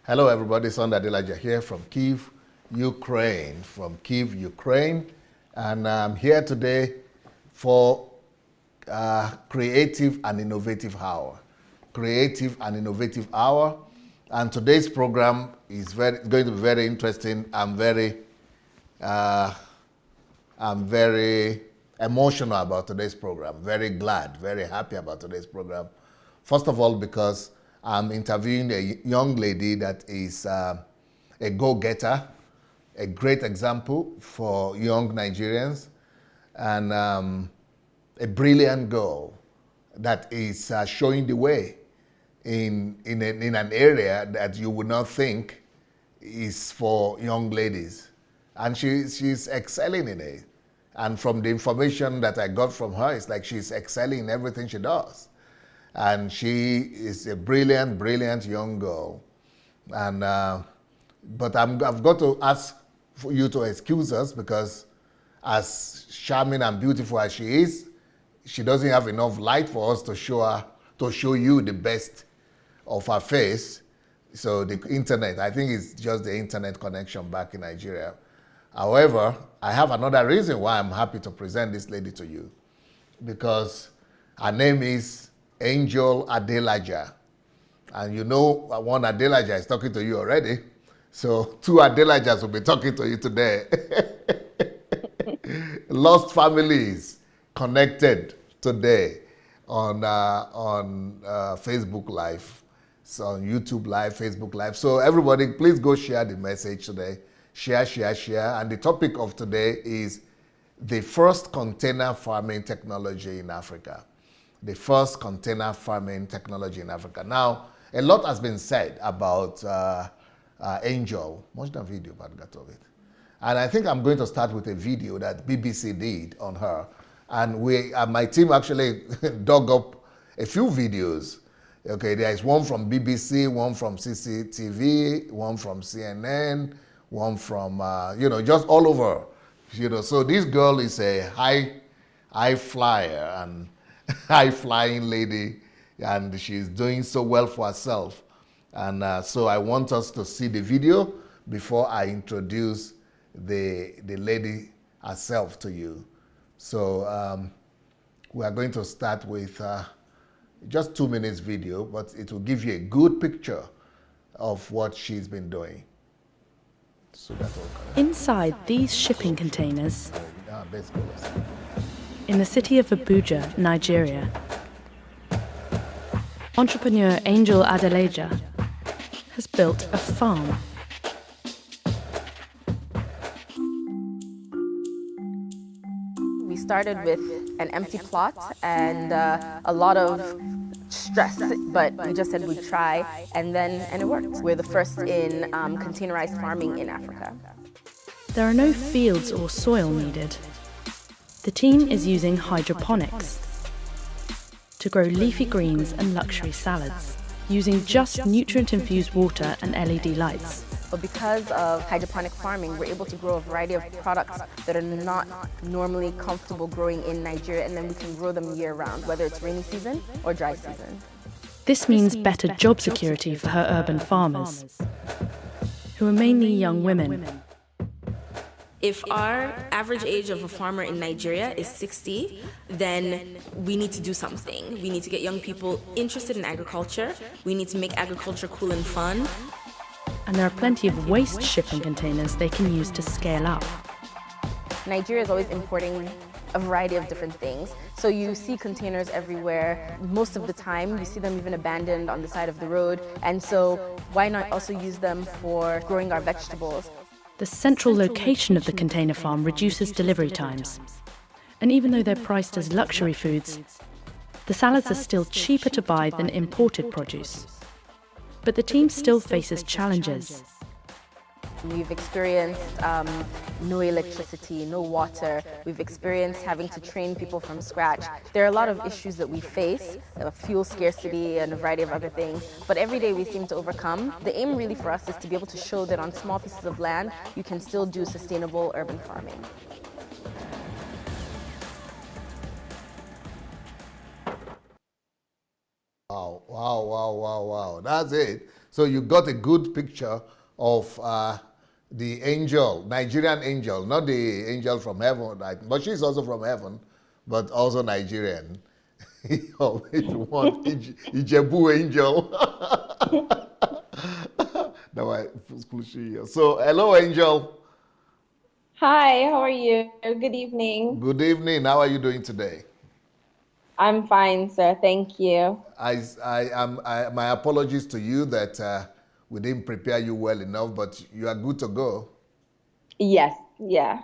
Hello everybody, Sandra Adelaja here from Kyiv, Ukraine. And I'm here today for Creative and Innovative Hour. And today's program is going to be very interesting. I'm very emotional about today's program, very glad, very happy about today's program. First of all, because I'm interviewing a young lady that is a go-getter, a great example for young Nigerians, and a brilliant girl that is showing the way in an area that you would not think is for young ladies. And she's excelling in it. And from the information that I got from her, it's like she's excelling in everything she does. And she is a brilliant, brilliant young girl. And but I've got to ask for you to excuse us because as charming and beautiful as she is, she doesn't have enough light for us to show you the best of her face. So the internet, I think it's just the internet connection back in Nigeria. However, I have another reason why I'm happy to present this lady to you, because her name is Angel Adelaja. And you know one Adelaja is talking to you already. So two Adelajas will be talking to you today. Lost families connected today on Facebook Live. So on YouTube Live, Facebook Live. So everybody, please go share the message today. Share. And the topic of today is the first container farming technology in Africa. The first container farming technology in Africa. Now, a lot has been said about Angel. Watch the video, of it. And I think I'm going to start with a video that BBC did on her. And my team actually dug up a few videos. Okay, there is one from BBC, one from CCTV, one from CNN, one from, just all over. So this girl is a high flyer and high flying lady, and she's doing so well for herself. And so I want us to see the video before I introduce the lady herself to you. So we are going to start with just 2 minutes video, but it will give you a good picture of what she's been doing. So inside these shipping containers, in the city of Abuja, Nigeria, entrepreneur Angel Adelaja has built a farm. We started with an empty plot and a lot of stress, but we just said we'd try, and it worked. We're the first in containerized farming in Africa. There are no fields or soil needed. The team is using hydroponics to grow leafy greens and luxury salads, using just nutrient-infused water and LED lights. But because of hydroponic farming, we're able to grow a variety of products that are not normally comfortable growing in Nigeria, and then we can grow them year-round, whether it's rainy season or dry season. This means better job security for her urban farmers, who are mainly young women. If our average age of a farmer in Nigeria is 60, then we need to do something. We need to get young people interested in agriculture. We need to make agriculture cool and fun. And there are plenty of waste shipping containers they can use to scale up. Nigeria is always importing a variety of different things. So you see containers everywhere. Most of the time, you see them even abandoned on the side of the road. And so why not also use them for growing our vegetables? The central location of the container farm reduces delivery times. And even though they're priced as luxury foods, the salads are still cheaper to buy than imported produce. But the team still faces challenges. We've experienced no electricity, no water. We've experienced having to train people from scratch. There are a lot of issues that we face, fuel scarcity and a variety of other things, but every day we seem to overcome. The aim really for us is to be able to show that on small pieces of land, you can still do sustainable urban farming. Wow. That's it. So you got a good picture of the angel, Nigerian angel, not the angel from heaven, but she's also from heaven, but also Nigerian. If you want, Ijebu angel. So, hello, angel. Hi, how are you? Good evening. Good evening. How are you doing today? I'm fine, sir. Thank you. My apologies to you that we didn't prepare you well enough, but you are good to go. Yes, yeah.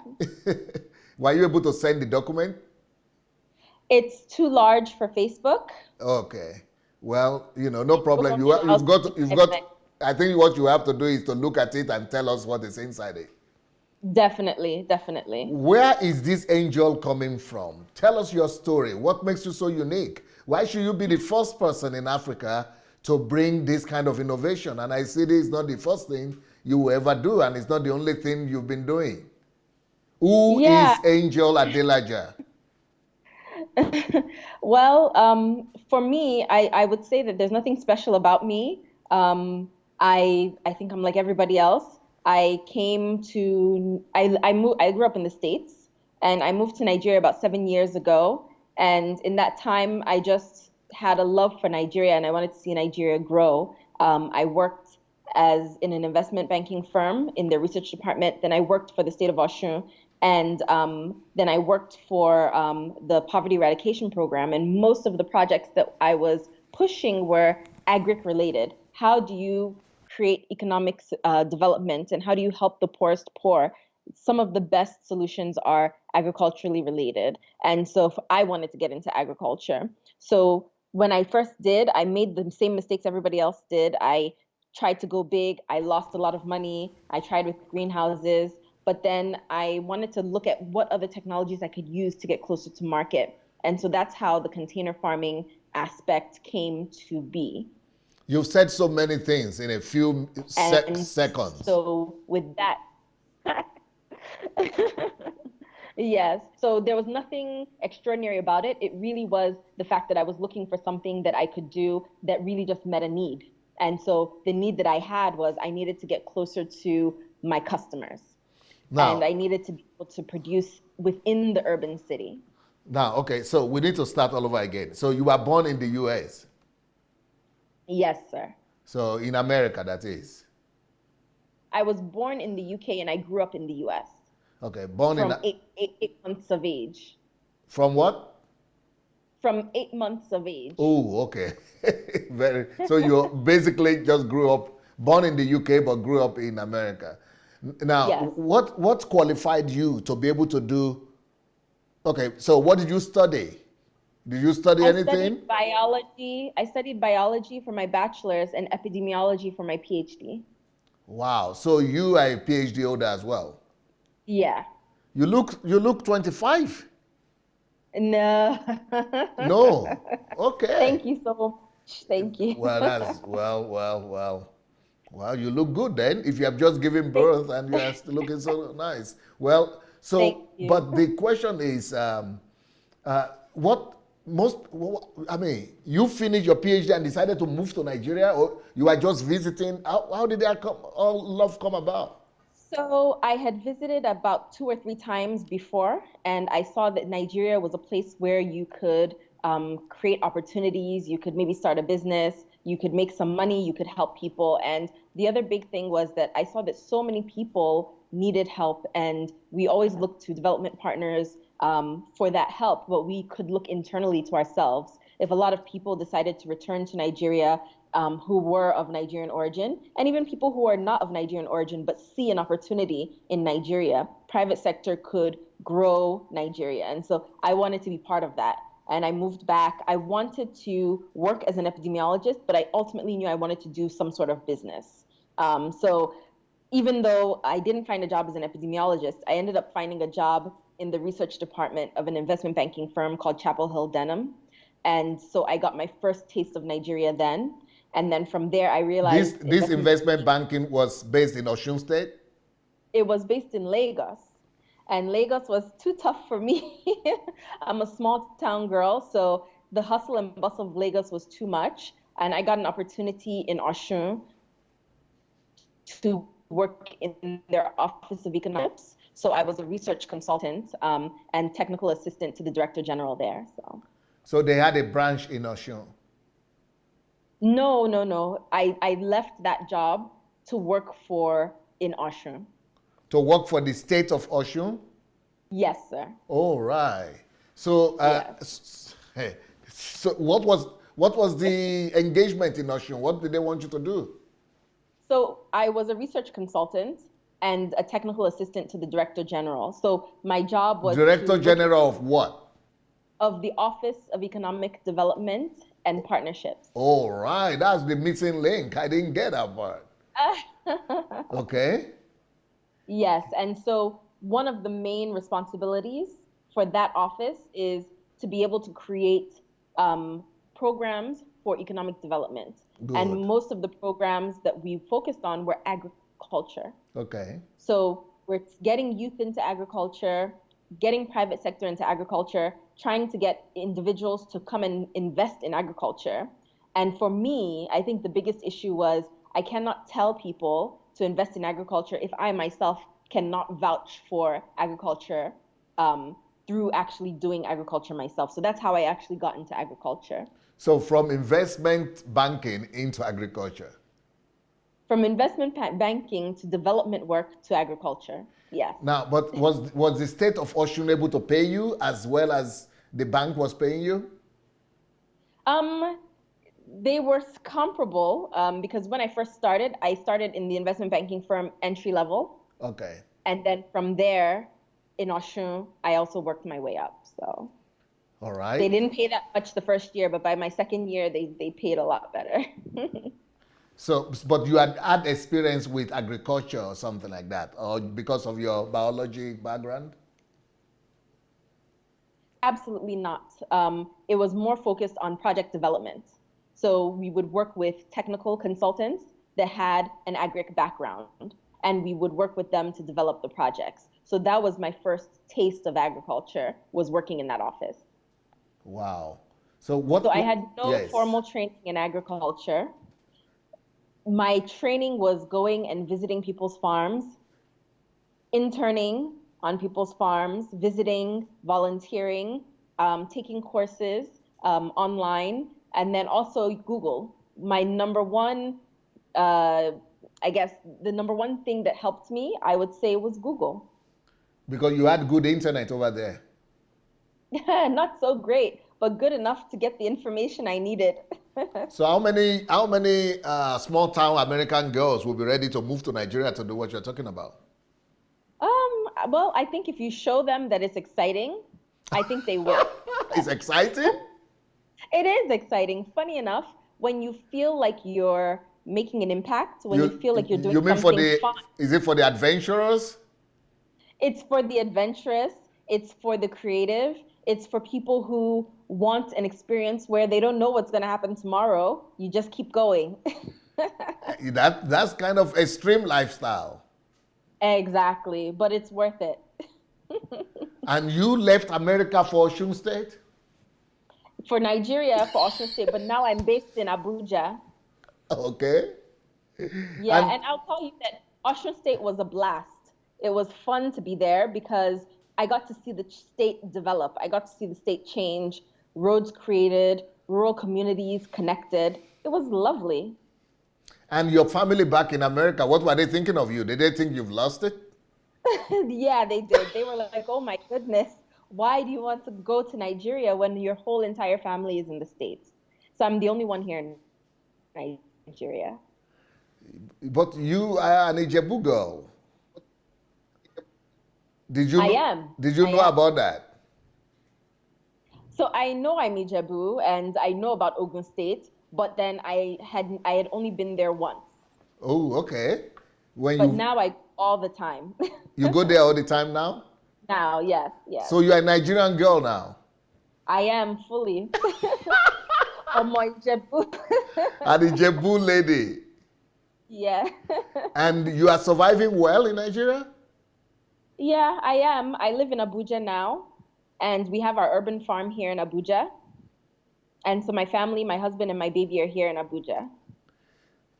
Were you able to send the document? It's too large for Facebook. Okay. Well, no problem. I'll You've got. I think what you have to do is to look at it and tell us what is inside it. Definitely, definitely. Where is this angel coming from? Tell us your story. What makes you so unique? Why should you be the first person in Africa to bring this kind of innovation? And I see this is not the first thing you will ever do, and it's not the only thing you've been doing. Who is Angel Adelaja? Well, for me, I would say that there's nothing special about me. I think I'm like everybody else. I grew up in the States, and I moved to Nigeria about 7 years ago. And in that time, I just had a love for Nigeria, and I wanted to see Nigeria grow. I worked in an investment banking firm in the research department. Then I worked for the state of Osun, and then I worked for the poverty eradication program. And most of the projects that I was pushing were agric related. How do you create economic development, and how do you help the poorest poor? Some of the best solutions are agriculturally related. And so I wanted to get into agriculture. So when I first did, I made the same mistakes everybody else did. I tried to go big. I lost a lot of money. I tried with greenhouses. But then I wanted to look at what other technologies I could use to get closer to market. And so that's how the container farming aspect came to be. You've said so many things in a few seconds. So with that, yes. So there was nothing extraordinary about it. It really was the fact that I was looking for something that I could do that really just met a need. And so the need that I had was I needed to get closer to my customers. Now, and I needed to be able to produce within the urban city. Now, okay, so we need to start all over again. So you were born in the US? Yes, sir. So in America, that is? I was born in the UK and I grew up in the US. Okay, from eight months of age. From what? From 8 months of age. Oh, okay. So you basically just grew up, born in the UK, but grew up in America. Now, yes. What qualified you to be able to do? Okay, so what did you study? Did you study anything? I studied biology. I studied biology for my bachelor's and epidemiology for my PhD. Wow. So you are a PhD holder as well? Yeah. You look 25. No. No. Okay. Thank you so much. Thank you. Well, you look good then if you have just given birth and you are still looking so nice. Well, so, but the question is, you finished your PhD and decided to move to Nigeria, or you are just visiting? How did that love come about? So I had visited about 2 or 3 times before, and I saw that Nigeria was a place where you could create opportunities, you could maybe start a business, you could make some money, you could help people. And the other big thing was that I saw that so many people needed help, and we always looked to development partners for that help, but we could look internally to ourselves. If a lot of people decided to return to Nigeria who were of Nigerian origin, and even people who are not of Nigerian origin but see an opportunity in Nigeria, private sector could grow Nigeria. And so I wanted to be part of that. And I moved back. I wanted to work as an epidemiologist, but I ultimately knew I wanted to do some sort of business. So even though I didn't find a job as an epidemiologist, I ended up finding a job in the research department of an investment banking firm called Chapel Hill Denham. And so I got my first taste of Nigeria then. And then from there, I realized... This investment banking was based in Osun State? It was based in Lagos. And Lagos was too tough for me. I'm a small town girl, so the hustle and bustle of Lagos was too much. And I got an opportunity in Osun to work in their Office of Economics. So I was a research consultant and technical assistant to the Director General there. So they had a branch in Osun. No. I left that job to work in Osun. To work for the state of Osun? Yes, sir. Oh, right. So, hey, so what was the engagement in Osun? What did they want you to do? So I was a research consultant and a technical assistant to the Director General. So my job was Director General of what? Of the Office of Economic Development and Partnerships. Oh, right. That's the missing link. I didn't get that part. Okay. Yes. And so one of the main responsibilities for that office is to be able to create programs for economic development. Good. And most of the programs that we focused on were agriculture. Okay. So we're getting youth into agriculture, getting private sector into agriculture, trying to get individuals to come and invest in agriculture. And for me, I think the biggest issue was I cannot tell people to invest in agriculture if I myself cannot vouch for agriculture through actually doing agriculture myself. So that's how I actually got into agriculture. So from investment banking into agriculture? From investment banking to development work to agriculture, yes. Now, but was the state of Osun able to pay you as well as the bank was paying you? They were comparable because when I first started, I started in the investment banking firm entry level. Okay. And then from there, in Osun, I also worked my way up. So. All right. They didn't pay that much the first year, but by my second year, they paid a lot better. So, but you had experience with agriculture or something like that, or because of your biology background? Absolutely not. It was more focused on project development. So we would work with technical consultants that had an agric background, and we would work with them to develop the projects. So that was my first taste of agriculture, was working in that office. Wow. So I had no formal training in agriculture. My training was going and visiting people's farms, interning on people's farms, visiting, volunteering, taking courses online, and then also Google. My number one, I guess the number one thing that helped me, I would say, was Google. Because you had good internet over there. Not so great, but good enough to get the information I needed. So how many small town American girls will be ready to move to Nigeria to do what you're talking about? Well, I think if you show them that it's exciting, I think they will. It's exciting? It is exciting. Funny enough, when you feel like you're making an impact, when you feel like you're doing something fun. Is it for the adventurers? It's for the adventurous. It's for the creative. It's for people who want an experience where they don't know what's going to happen tomorrow. You just keep going. That's kind of extreme lifestyle. Exactly, but it's worth it. And you left America for Osun State? For Nigeria, for Osun State, but now I'm based in Abuja. Okay. Yeah, and I'll tell you that Osun State was a blast. It was fun to be there because I got to see the state develop. I got to see the state change, roads created, rural communities connected. It was lovely. And your family back in America, what were they thinking of you? Did they think you've lost it? Yeah, they did. They were like, oh my goodness, why do you want to go to Nigeria when your whole entire family is in the States? So I'm the only one here in Nigeria. But you are an Ijebu girl. I am. Did you know about that? So I know I'm Ijebu and I know about Ogun State, but then I had only been there once. Oh, okay. Now I go all the time. You go there all the time now? Now, yes. So you're a Nigerian girl now? I am fully. Omo Ijebu. An Ijebu lady. Yeah. And you are surviving well in Nigeria? Yeah, I am. I live in Abuja now, and we have our urban farm here in Abuja. And so my family, my husband and my baby are here in Abuja.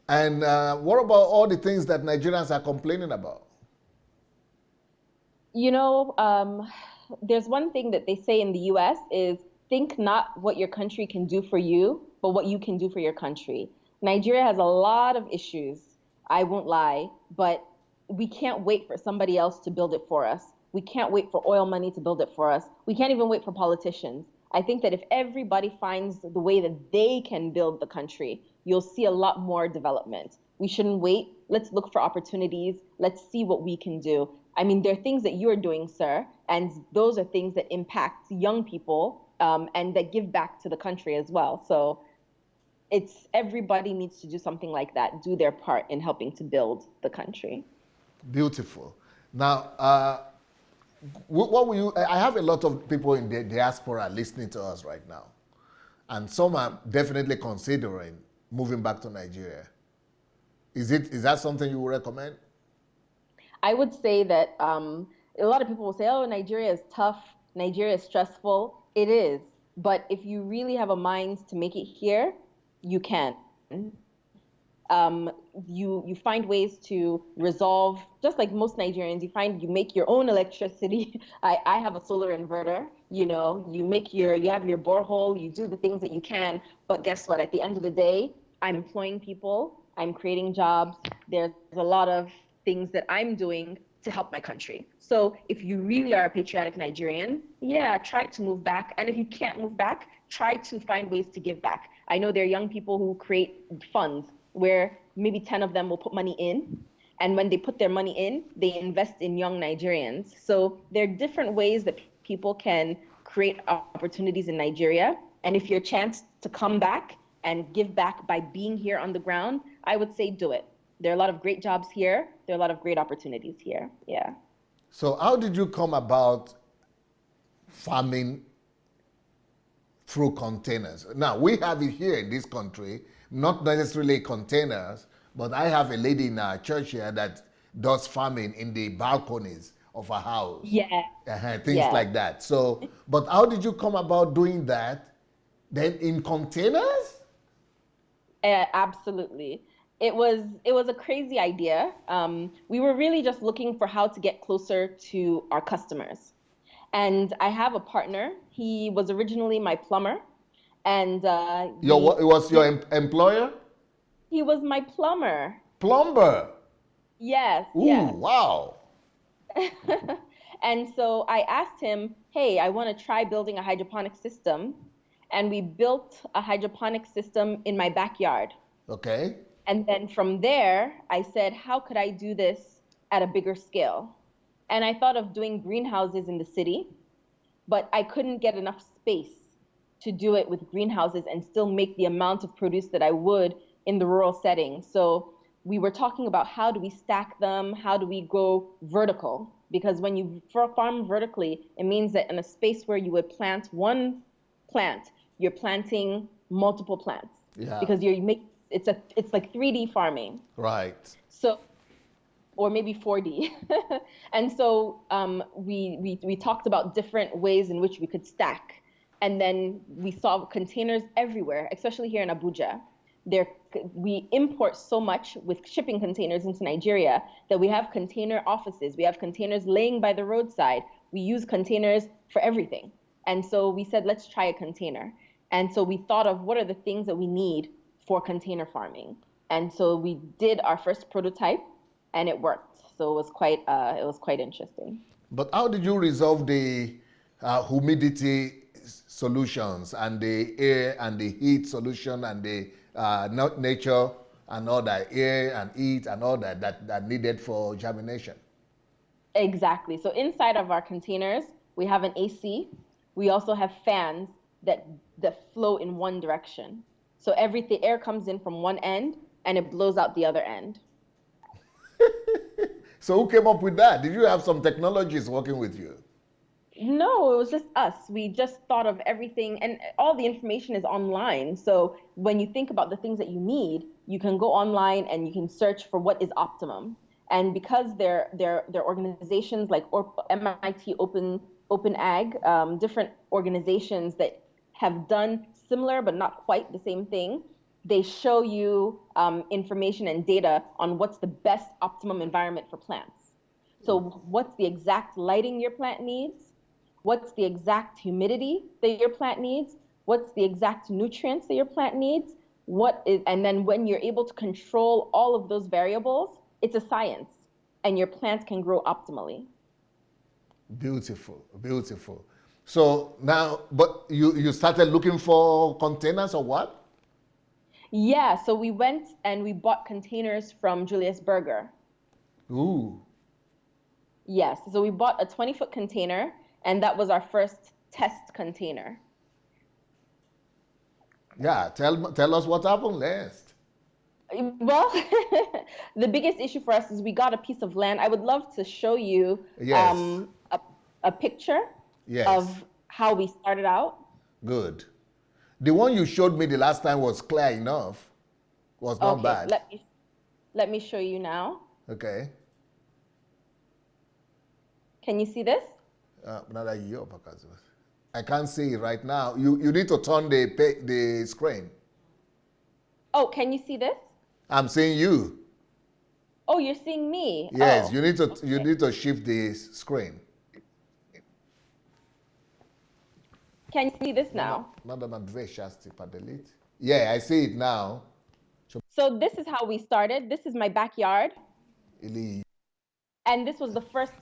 And what about all the things that Nigerians are complaining about? You know, there's one thing that they say in the US is think not what your country can do for you, but what you can do for your country. Nigeria has a lot of issues, I won't lie, but we can't wait for somebody else to build it for us. We can't wait for oil money to build it for us. We can't even wait for politicians. I think that if everybody finds the way that they can build the country, you'll see a lot more development. We shouldn't wait. Let's look for opportunities. Let's see what we can do. I mean, there are things that you're doing, sir, and those are things that impact young people and that give back to the country as well. So it's everybody needs to do something like that, do their part in helping to build the country. Beautiful. Now, what will you? I have a lot of people in the diaspora listening to us right now, and some are definitely considering moving back to Nigeria. Is that something you would recommend? I would say that a lot of people will say, oh, Nigeria is tough, Nigeria is stressful. It is. But if you really have a mind to make it here, you can. You find ways to resolve, just like most Nigerians, you make your own electricity. I have a solar inverter, you know, you have your borehole, you do the things that you can, but guess what? At the end of the day, I'm employing people, I'm creating jobs. There's a lot of things that I'm doing to help my country. So if you really are a patriotic Nigerian, yeah, try to move back. And if you can't move back, try to find ways to give back. I know there are young people who create funds where maybe 10 of them will put money in. And when they put their money in, they invest in young Nigerians. So there are different ways that people can create opportunities in Nigeria. And if your chance to come back and give back by being here on the ground, I would say do it. There are a lot of great jobs here. There are a lot of great opportunities here. Yeah. So how did you come about farming through containers? Now, we have it here in this country, not necessarily containers, but I have a lady in our church here that does farming in the balconies of a house. Yeah. Things like that. So, but how did you come about doing that then in containers? Absolutely. It was a crazy idea. We were really just looking for how to get closer to our customers. And I have a partner. He was originally my plumber. And it was your employer? He was my plumber. Plumber? Yes. Ooh, yes. Wow. And so I asked him, hey, I want to try building a hydroponic system. And we built a hydroponic system in my backyard. Okay. And then from there, I said, how could I do this at a bigger scale? And I thought of doing greenhouses in the city, but I couldn't get enough space to do it with greenhouses and still make the amount of produce that I would in the rural setting. So we were talking about how do we stack them? How do we go vertical? Because when you farm vertically, it means that in a space where you would plant one plant, you're planting multiple plants. Yeah. Because it's like 3D farming. Right. So, or maybe 4D. And so we talked about different ways in which we could stack. And then we saw containers everywhere, especially here in Abuja. We import so much with shipping containers into Nigeria that we have container offices. We have containers laying by the roadside. We use containers for everything. And so we said, let's try a container. And so we thought of what are the things that we need for container farming. And so we did our first prototype and it worked. So it was quite interesting. But how did you resolve the humidity solutions and the air and the heat solution and the nature and all that, air and heat and all that needed for germination? Exactly. So inside of our containers, we have an AC. We also have fans that flow in one direction. So the air comes in from one end and it blows out the other end. So who came up with that? Did you have some technologists working with you? No, it was just us. We just thought of everything, and all the information is online. So when you think about the things that you need, you can go online and you can search for what is optimum. And because they're organizations like MIT Open Ag, different organizations that have done similar but not quite the same thing, they show you information and data on what's the best optimum environment for plants. So what's the exact lighting your plant needs? What's the exact humidity that your plant needs? What's the exact nutrients that your plant needs? And then when you're able to control all of those variables, it's a science, and your plants can grow optimally. Beautiful, beautiful. So now, but you started looking for containers or what? Yeah, so we went and we bought containers from Julius Berger. Ooh. Yes, so we bought a 20-foot container, and that was our first test container. Yeah, tell us what happened next. Well, the biggest issue for us is we got a piece of land. I would love to show you Yes. a picture Yes. of how we started out. Good. The one you showed me the last time was clear enough. Was not bad. Let me show you now. Okay. Can you see this? I can't see it right now. You need to turn the screen. Oh, can you see this? I'm seeing you. Oh, you're seeing me. Yes, Oh, you need to shift the screen. can you see this now? Yeah, I see it now. So this is how we started. This is my backyard. And this was the first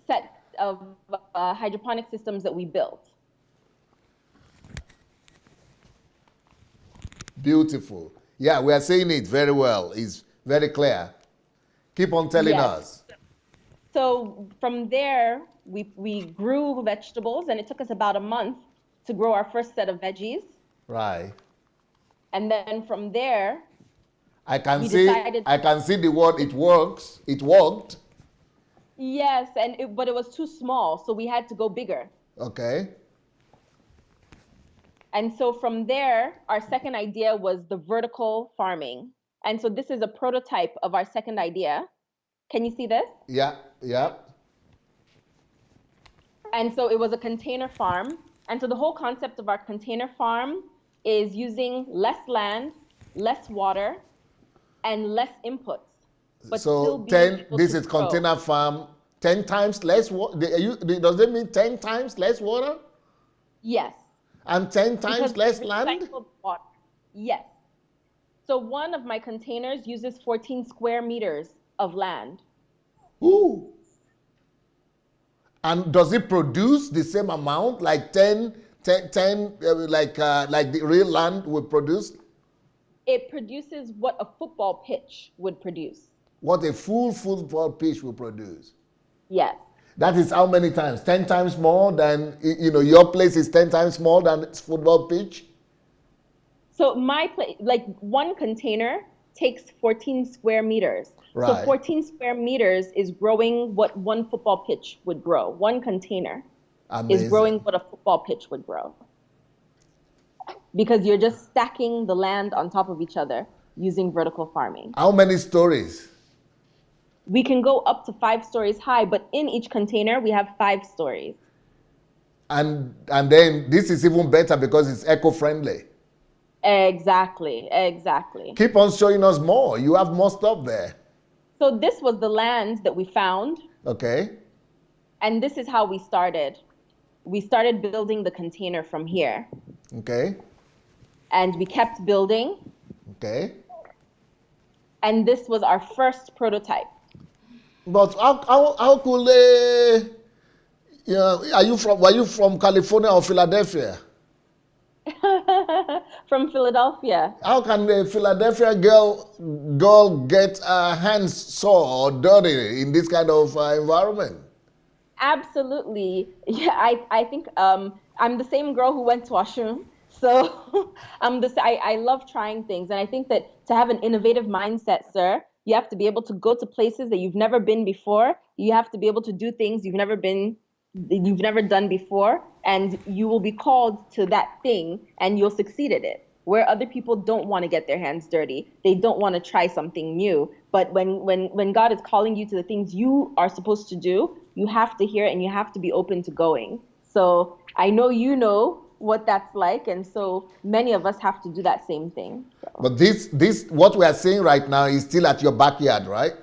set of hydroponic systems that we built. Beautiful. Yeah, we are seeing it very well. It's very clear. Keep on telling Yes. us. So from there, we grew vegetables, and it took us about a month to grow our first set of veggies. Right. And then from there, I can we see decided- the word it works. It worked. yes, but it was too small, so we had to go bigger. Okay. And so from there, our second idea was the vertical farming. And so this is a prototype of our second idea. Can you see this? Yeah, yeah. And so it was a container farm. And so the whole concept of our container farm is using less land, less water, and less inputs. But still So being able this to is grow. container farm, 10 times less water. Does that mean 10 times less water? Yes. And 10 times Because less we land? recycled water. Yes. So one of my containers uses 14 square meters of land. Ooh. And does it produce the same amount, like 10 like the real land would produce? It produces what a football pitch would produce. What a full football pitch will produce. Yes. That is how many times? 10 times more than, your place is 10 times more than its football pitch? So my place, like one container takes 14 square meters. Right. So 14 square meters is growing what one football pitch would grow. One container Amazing. is growing what a football pitch would grow. Because you're just stacking the land on top of each other using vertical farming. How many stories? We can go up to 5 stories high, but in each container, we have 5 stories. And then this is even better because it's eco-friendly. Exactly, exactly. Keep on showing us more. You have more stuff there. So this was the land that we found, Okay. and this is how we started. We started building the container from here, Okay. and we kept building, Okay. and this was our first prototype. But how could they, were you from California or Philadelphia? From Philadelphia. How can the Philadelphia girl get her hands sore or dirty in this kind of environment? Absolutely. Yeah, I think I'm the same girl who went to Oshun. So I love trying things. And I think that to have an innovative mindset, sir, you have to be able to go to places that you've never been before. You have to be able to do things you've never done before. And you will be called to that thing and you'll succeed at it. Where other people don't want to get their hands dirty. They don't want to try something new. But when God is calling you to the things you are supposed to do, you have to hear it and you have to be open to going. So I know you know what that's like, and so many of us have to do that same thing. So. But this what we are seeing right now is still at your backyard, right?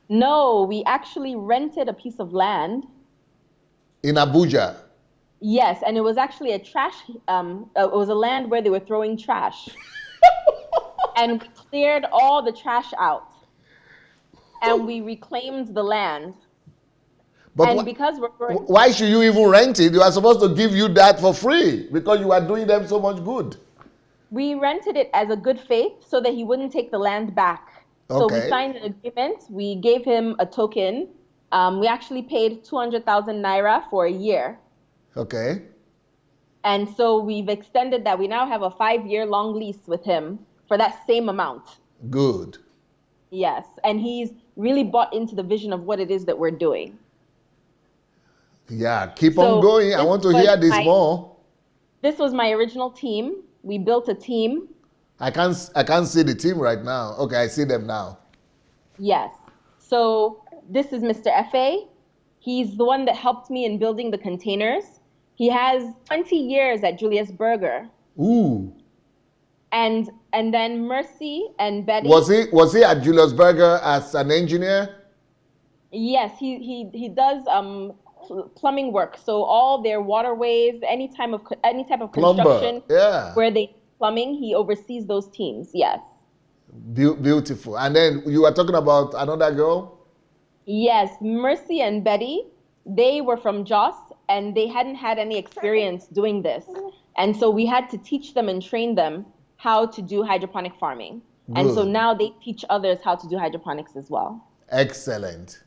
No, we actually rented a piece of land. In Abuja. Yes, and it was actually it was a land where they were throwing trash. And we cleared all the trash out. And we reclaimed the land. But and because we're growing, why should you even rent it? You are supposed to give you that for free because you are doing them so much good. We rented it as a good faith so that he wouldn't take the land back. So Okay. we signed an agreement. We gave him a token. We actually paid 200,000 naira for a year. Okay. And so we've extended that. We now have a 5-year long lease with him for that same amount. Good. Yes. And he's really bought into the vision of what it is that we're doing. Yeah, keep on going. I want to hear this more. This was my original team. We built a team. I can't see the team right now. Okay, I see them now. Yes. So this is Mr. F.A. He's the one that helped me in building the containers. He has 20 years at Julius Berger. Ooh. And then Mercy and Betty. Was he at Julius Berger as an engineer? Yes, he does plumbing work. So all their waterways, any type of construction Yeah. where they plumbing, he oversees those teams. Yes. Beautiful. And then you were talking about another girl? Yes, Mercy and Betty, they were from Jos and they hadn't had any experience doing this. And so we had to teach them and train them how to do hydroponic farming. Good. And so now they teach others how to do hydroponics as well. Excellent.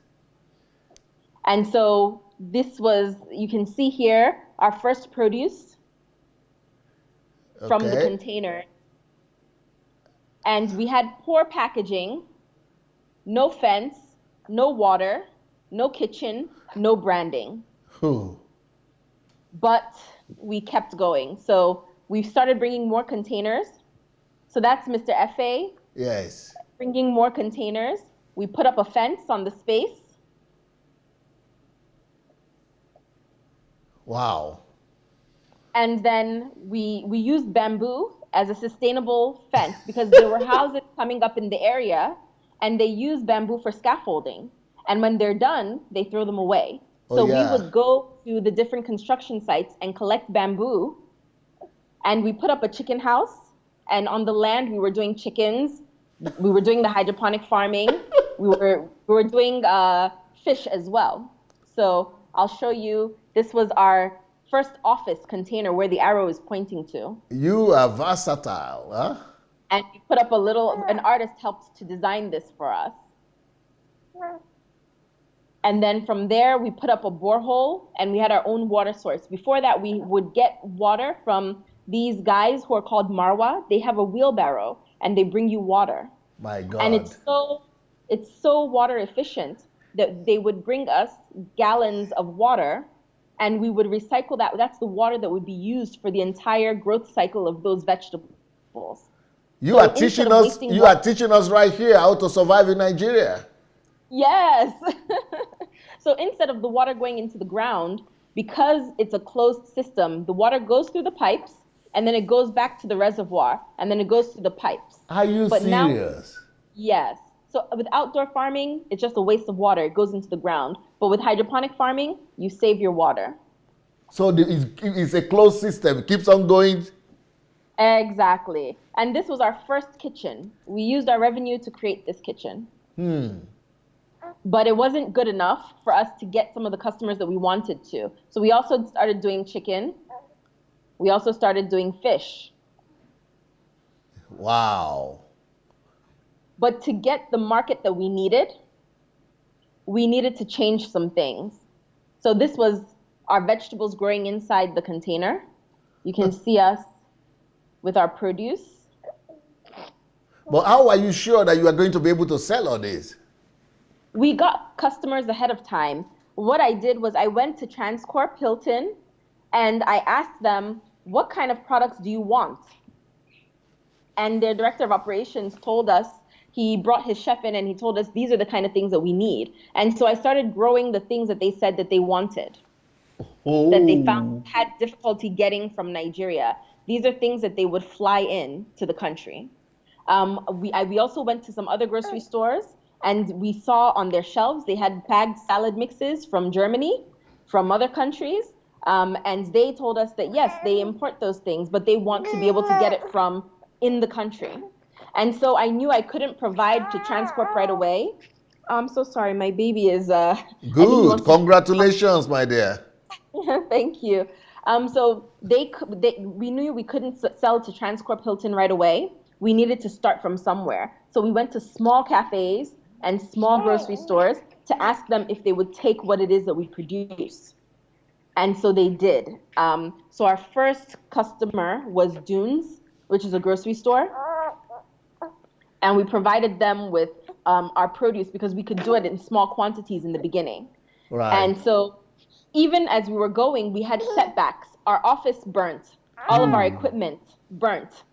And so this was, you can see here, our first produce from the container. And we had poor packaging, no fence, no water, no kitchen, no branding. Ooh. But we kept going. So we started bringing more containers. So that's Mr. F.A. Yes. Bringing more containers. We put up a fence on the space. Wow. And then we used bamboo as a sustainable fence because there were houses coming up in the area and they use bamboo for scaffolding. And when they're done, they throw them away. So we would go to the different construction sites and collect bamboo. And we put up a chicken house. And on the land, we were doing chickens. We were doing the hydroponic farming. we were doing fish as well. So I'll show you. This was our first office container where the arrow is pointing to. You are versatile, huh? And we put up an artist helped to design this for us. And then from there, we put up a borehole and we had our own water source. Before that, we would get water from these guys who are called Marwa. They have a wheelbarrow and they bring you water. My God. And it's so water efficient that they would bring us gallons of water and we would recycle that. That's the water that would be used for the entire growth cycle of those vegetables. You are teaching us right here how to survive in Nigeria. Yes. So instead of the water going into the ground, because it's a closed system, the water goes through the pipes and then it goes back to the reservoir and then it goes through the pipes. Are you serious? Yes. So with outdoor farming, it's just a waste of water. It goes into the ground. But with hydroponic farming, you save your water. So it's a closed system. It keeps on going. Exactly. And this was our first kitchen. We used our revenue to create this kitchen. But it wasn't good enough for us to get some of the customers that we wanted to. So we also started doing chicken. We also started doing fish. Wow. But to get the market that we needed to change some things. So this was our vegetables growing inside the container. You can see us with our produce. But how are you sure that you are going to be able to sell all this? We got customers ahead of time. What I did was I went to Transcorp Hilton and I asked them, what kind of products do you want? And their director of operations told us, he brought his chef in and he told us, these are the kind of things that we need. And so I started growing the things that they said that they wanted. that they found Oh. had difficulty getting from Nigeria. These are things that they would fly in to the country. We also went to some other grocery stores, and we saw on their shelves they had bagged salad mixes from Germany, from other countries, and they told us that yes, they import those things, but they want to be able to get it from in the country. And so I knew I couldn't provide to transport right away. I'm so sorry, my baby is. I think he Good. wants to. Congratulations, my dear. Thank you. So we knew we couldn't sell to Transcorp Hilton right away. We needed to start from somewhere. So we went to small cafes and small grocery stores to ask them if they would take what it is that we produce. And so they did. So our first customer was Dunes, which is a grocery store. And we provided them with our produce because we could do it in small quantities in the beginning. Right. And so even as we were going, we had setbacks. Our office burnt. All of our equipment burnt.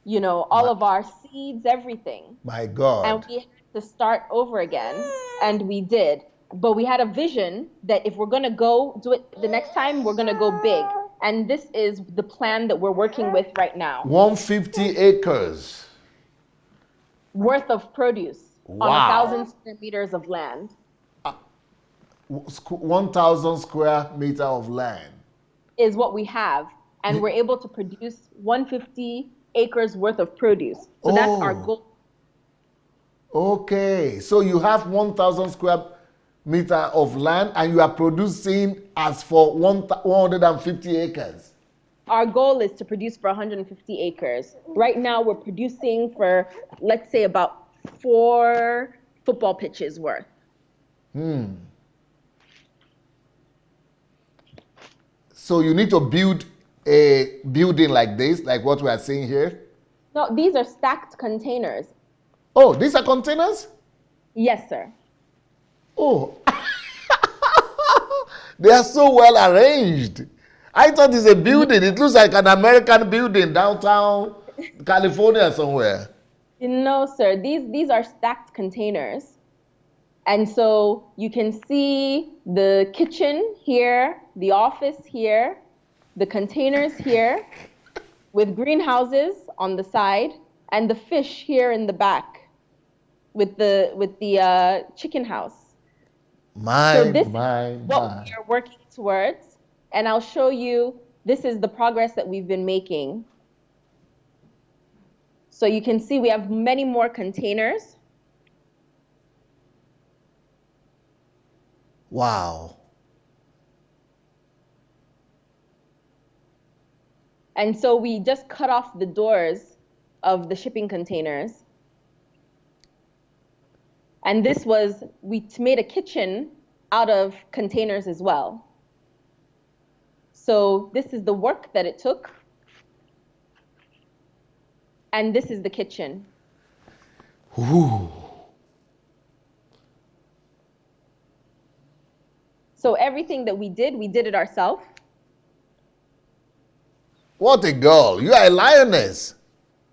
You know, all of our seeds, everything. My And God. we had to start over again. And we did. But we had a vision that if we're going to go do it the next time, we're going to go big. And this is the plan that we're working with right now. 150 acres. Worth of produce on Wow. 1,000 square meters of land. 1,000 square meter of land. Is what we have, and we're able to produce 150 acres worth of produce. So that's our goal. Okay, so you have 1,000 square meter of land and you are producing as for 150 acres. Our goal is to produce for 150 acres. Right now we're producing for, let's say, about 4 football pitches worth. So you need to build a building like this, like what we are seeing here? No, these are stacked containers. Oh, these are containers? Yes, sir. Oh, they are so well arranged. I thought it's a building. It looks like an American building downtown California somewhere. No, sir. These are stacked containers. And so you can see the kitchen here, the office here, the containers here, with greenhouses on the side, and the fish here in the back with the chicken house. So this is what we are working towards, and I'll show you, this is the progress that we've been making. So you can see we have many more containers. Wow. And so we just cut off the doors of the shipping containers. And this was, we made a kitchen out of containers as well. So this is the work that it took. And this is the kitchen. Ooh. So everything that we did it ourselves. What a girl. You are a lioness.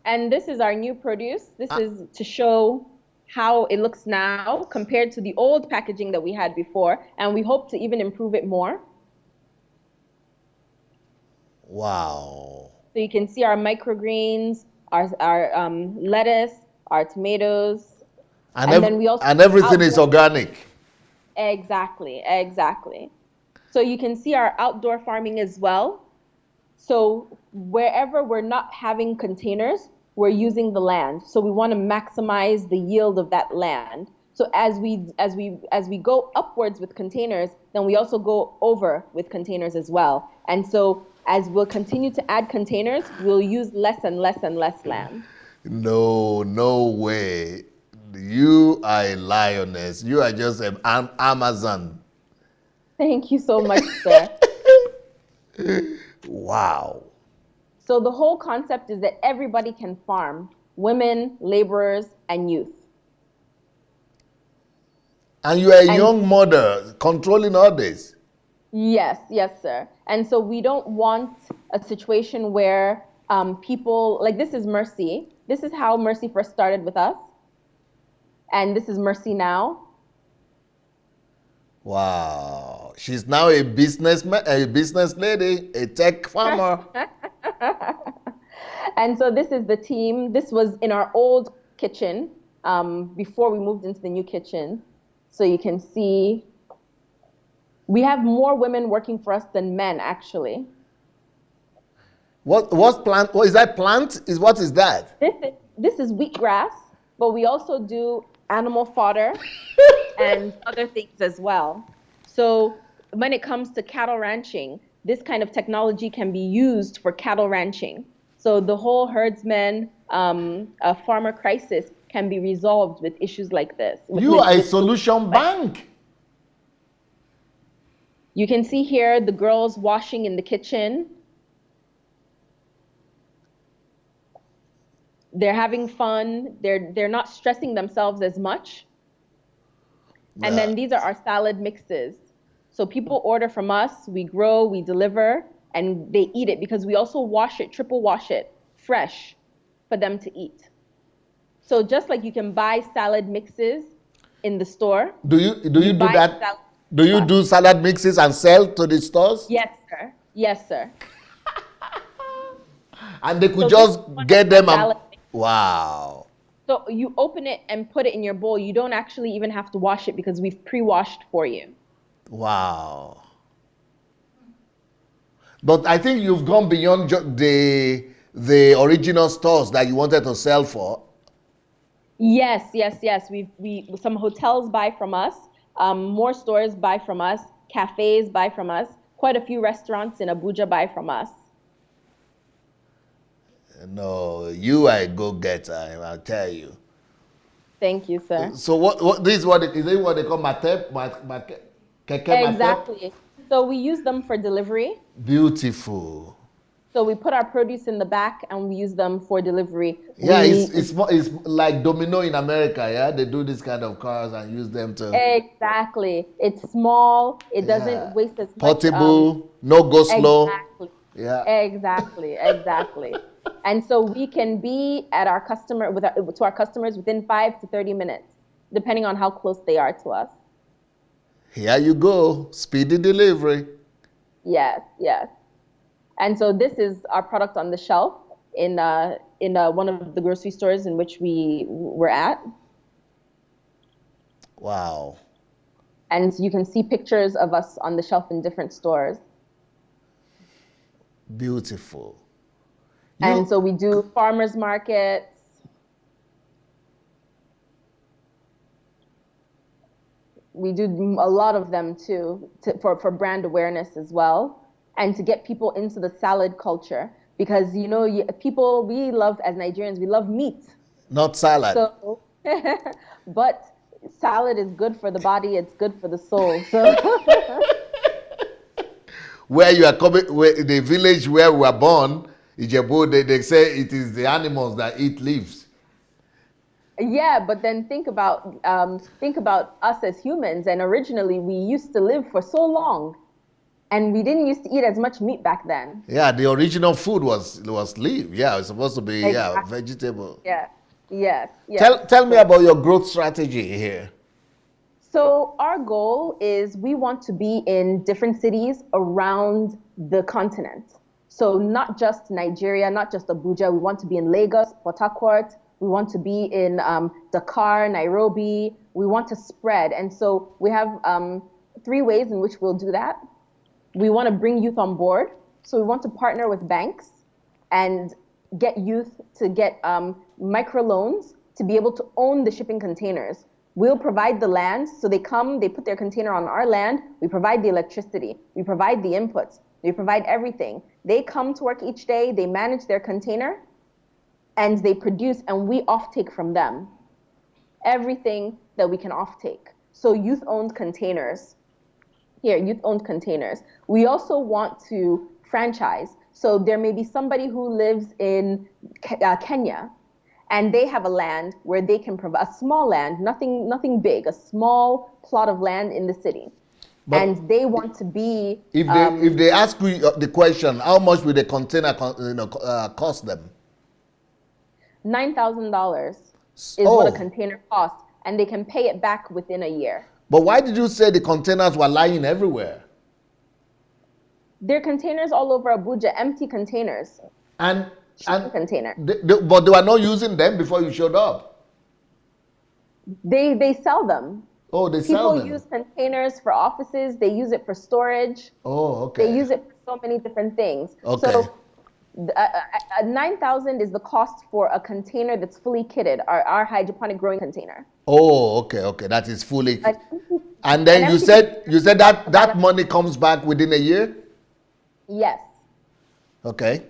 And this is our new produce. This is to show how it looks now compared to the old packaging that we had before. And we hope to even improve it more. Wow. So you can see our microgreens, our lettuce, our tomatoes. And then we also and everything is organic. Exactly, exactly. So you can see our outdoor farming as well. So wherever we're not having containers, we're using the land. So we want to maximize the yield of that land. So as we go upwards with containers, then we also go over with containers as well. And so as we'll continue to add containers, we'll use less and less and less land. No way. You are a lioness. You are just an Amazon. Thank you so much, sir. Wow. So the whole concept is that everybody can farm, women, laborers, and youth. And you are a young mother controlling all this. Yes, sir. And so we don't want a situation where people, like this is Mercy. This is how Mercy first started with us. And this is Mercy now. Wow. She's now a businessman, a business lady, a tech farmer. And so this is the team. This was in our old kitchen before we moved into the new kitchen. So you can see we have more women working for us than men, actually. What's plant? What is that plant? What is that? This is wheatgrass, but we also do animal fodder and other things as well. So when it comes to cattle ranching, this kind of technology can be used for cattle ranching. So the whole herdsman farmer crisis can be resolved with issues like this. You are a solution bank. You can see here the girls washing in the kitchen. They're having fun. They're not stressing themselves as much. And then these are our salad mixes. So people order from us, we grow, we deliver, and they eat it because we also wash it, triple wash it, fresh for them to eat. So just like you can buy salad mixes in the store. Do you do that? Do you do salad mixes and sell to the stores? Yes, sir. Yes, sir. And they could just get them. Wow. So you open it and put it in your bowl. You don't actually even have to wash it because we've pre-washed for you. Wow. But I think you've gone beyond the original stores that you wanted to sell for. Yes. We some hotels buy from us, more stores buy from us, cafes buy from us, quite a few restaurants in Abuja buy from us. No, you are a go-getter, I'll tell you. Thank you, sir. So this is what they call matep? Keke Exactly. So we use them for delivery. Beautiful. So we put our produce in the back and we use them for delivery. Yeah, it's like Domino in America, yeah? They do this kind of cars and use them to... Exactly. It's small. It doesn't waste as much. Portable, no go slow. Exactly. Yeah. Exactly. And so we can be at our customer to our customers within 5 to 30 minutes, depending on how close they are to us. Here you go, speedy delivery. Yes. And so this is our product on the shelf in one of the grocery stores in which we were at. Wow. And you can see pictures of us on the shelf in different stores. Beautiful. And so we do farmers markets. We do a lot of them too, for brand awareness as well, and to get people into the salad culture. Because, we love, as Nigerians, we love meat. Not salad. So, but salad is good for the body, it's good for the soul. So where you are coming, the village where we were born, Ijebu, they say it is the animals that eat leaves. Yeah, but then think about us as humans. And originally, we used to live for so long, and we didn't used to eat as much meat back then. Yeah, the original food was leaf. Yeah, it's supposed to be Exactly. vegetable. Yeah. Yes. Tell me about your growth strategy here. So our goal is we want to be in different cities around the continent. So not just Nigeria, not just Abuja. We want to be in Lagos, Port Harcourt. We want to be in Dakar, Nairobi. We want to spread. And so we have 3 ways in which we'll do that. We want to bring youth on board. So we want to partner with banks and get youth to get microloans to be able to own the shipping containers. We'll provide the land. So they come, they put their container on our land. We provide the electricity. We provide the inputs. We provide everything. They come to work each day. They manage their container. And they produce, and we offtake from them everything that we can offtake. So youth-owned containers. Here, youth-owned containers. We also want to franchise. So there may be somebody who lives in Kenya, and they have a land where they can provide a small land, nothing big, a small plot of land in the city. But and they want to be. If they ask you the question, how much will the container cost them? $9,000 is what a container costs, and they can pay it back within a year. But why did you say the containers were lying everywhere? There are containers all over Abuja, empty containers, And shipping container. but they were not using them before you showed up. They sell them. Oh, they sell People them. use containers for offices. They use it for storage. Oh, They okay. use it for so many different things. Okay. So 9,000 is the cost for a container that's fully kitted, our hydroponic growing container. Oh, okay, okay. That is fully. An And then an you empty said that money comes back within a year. Yes, Okay.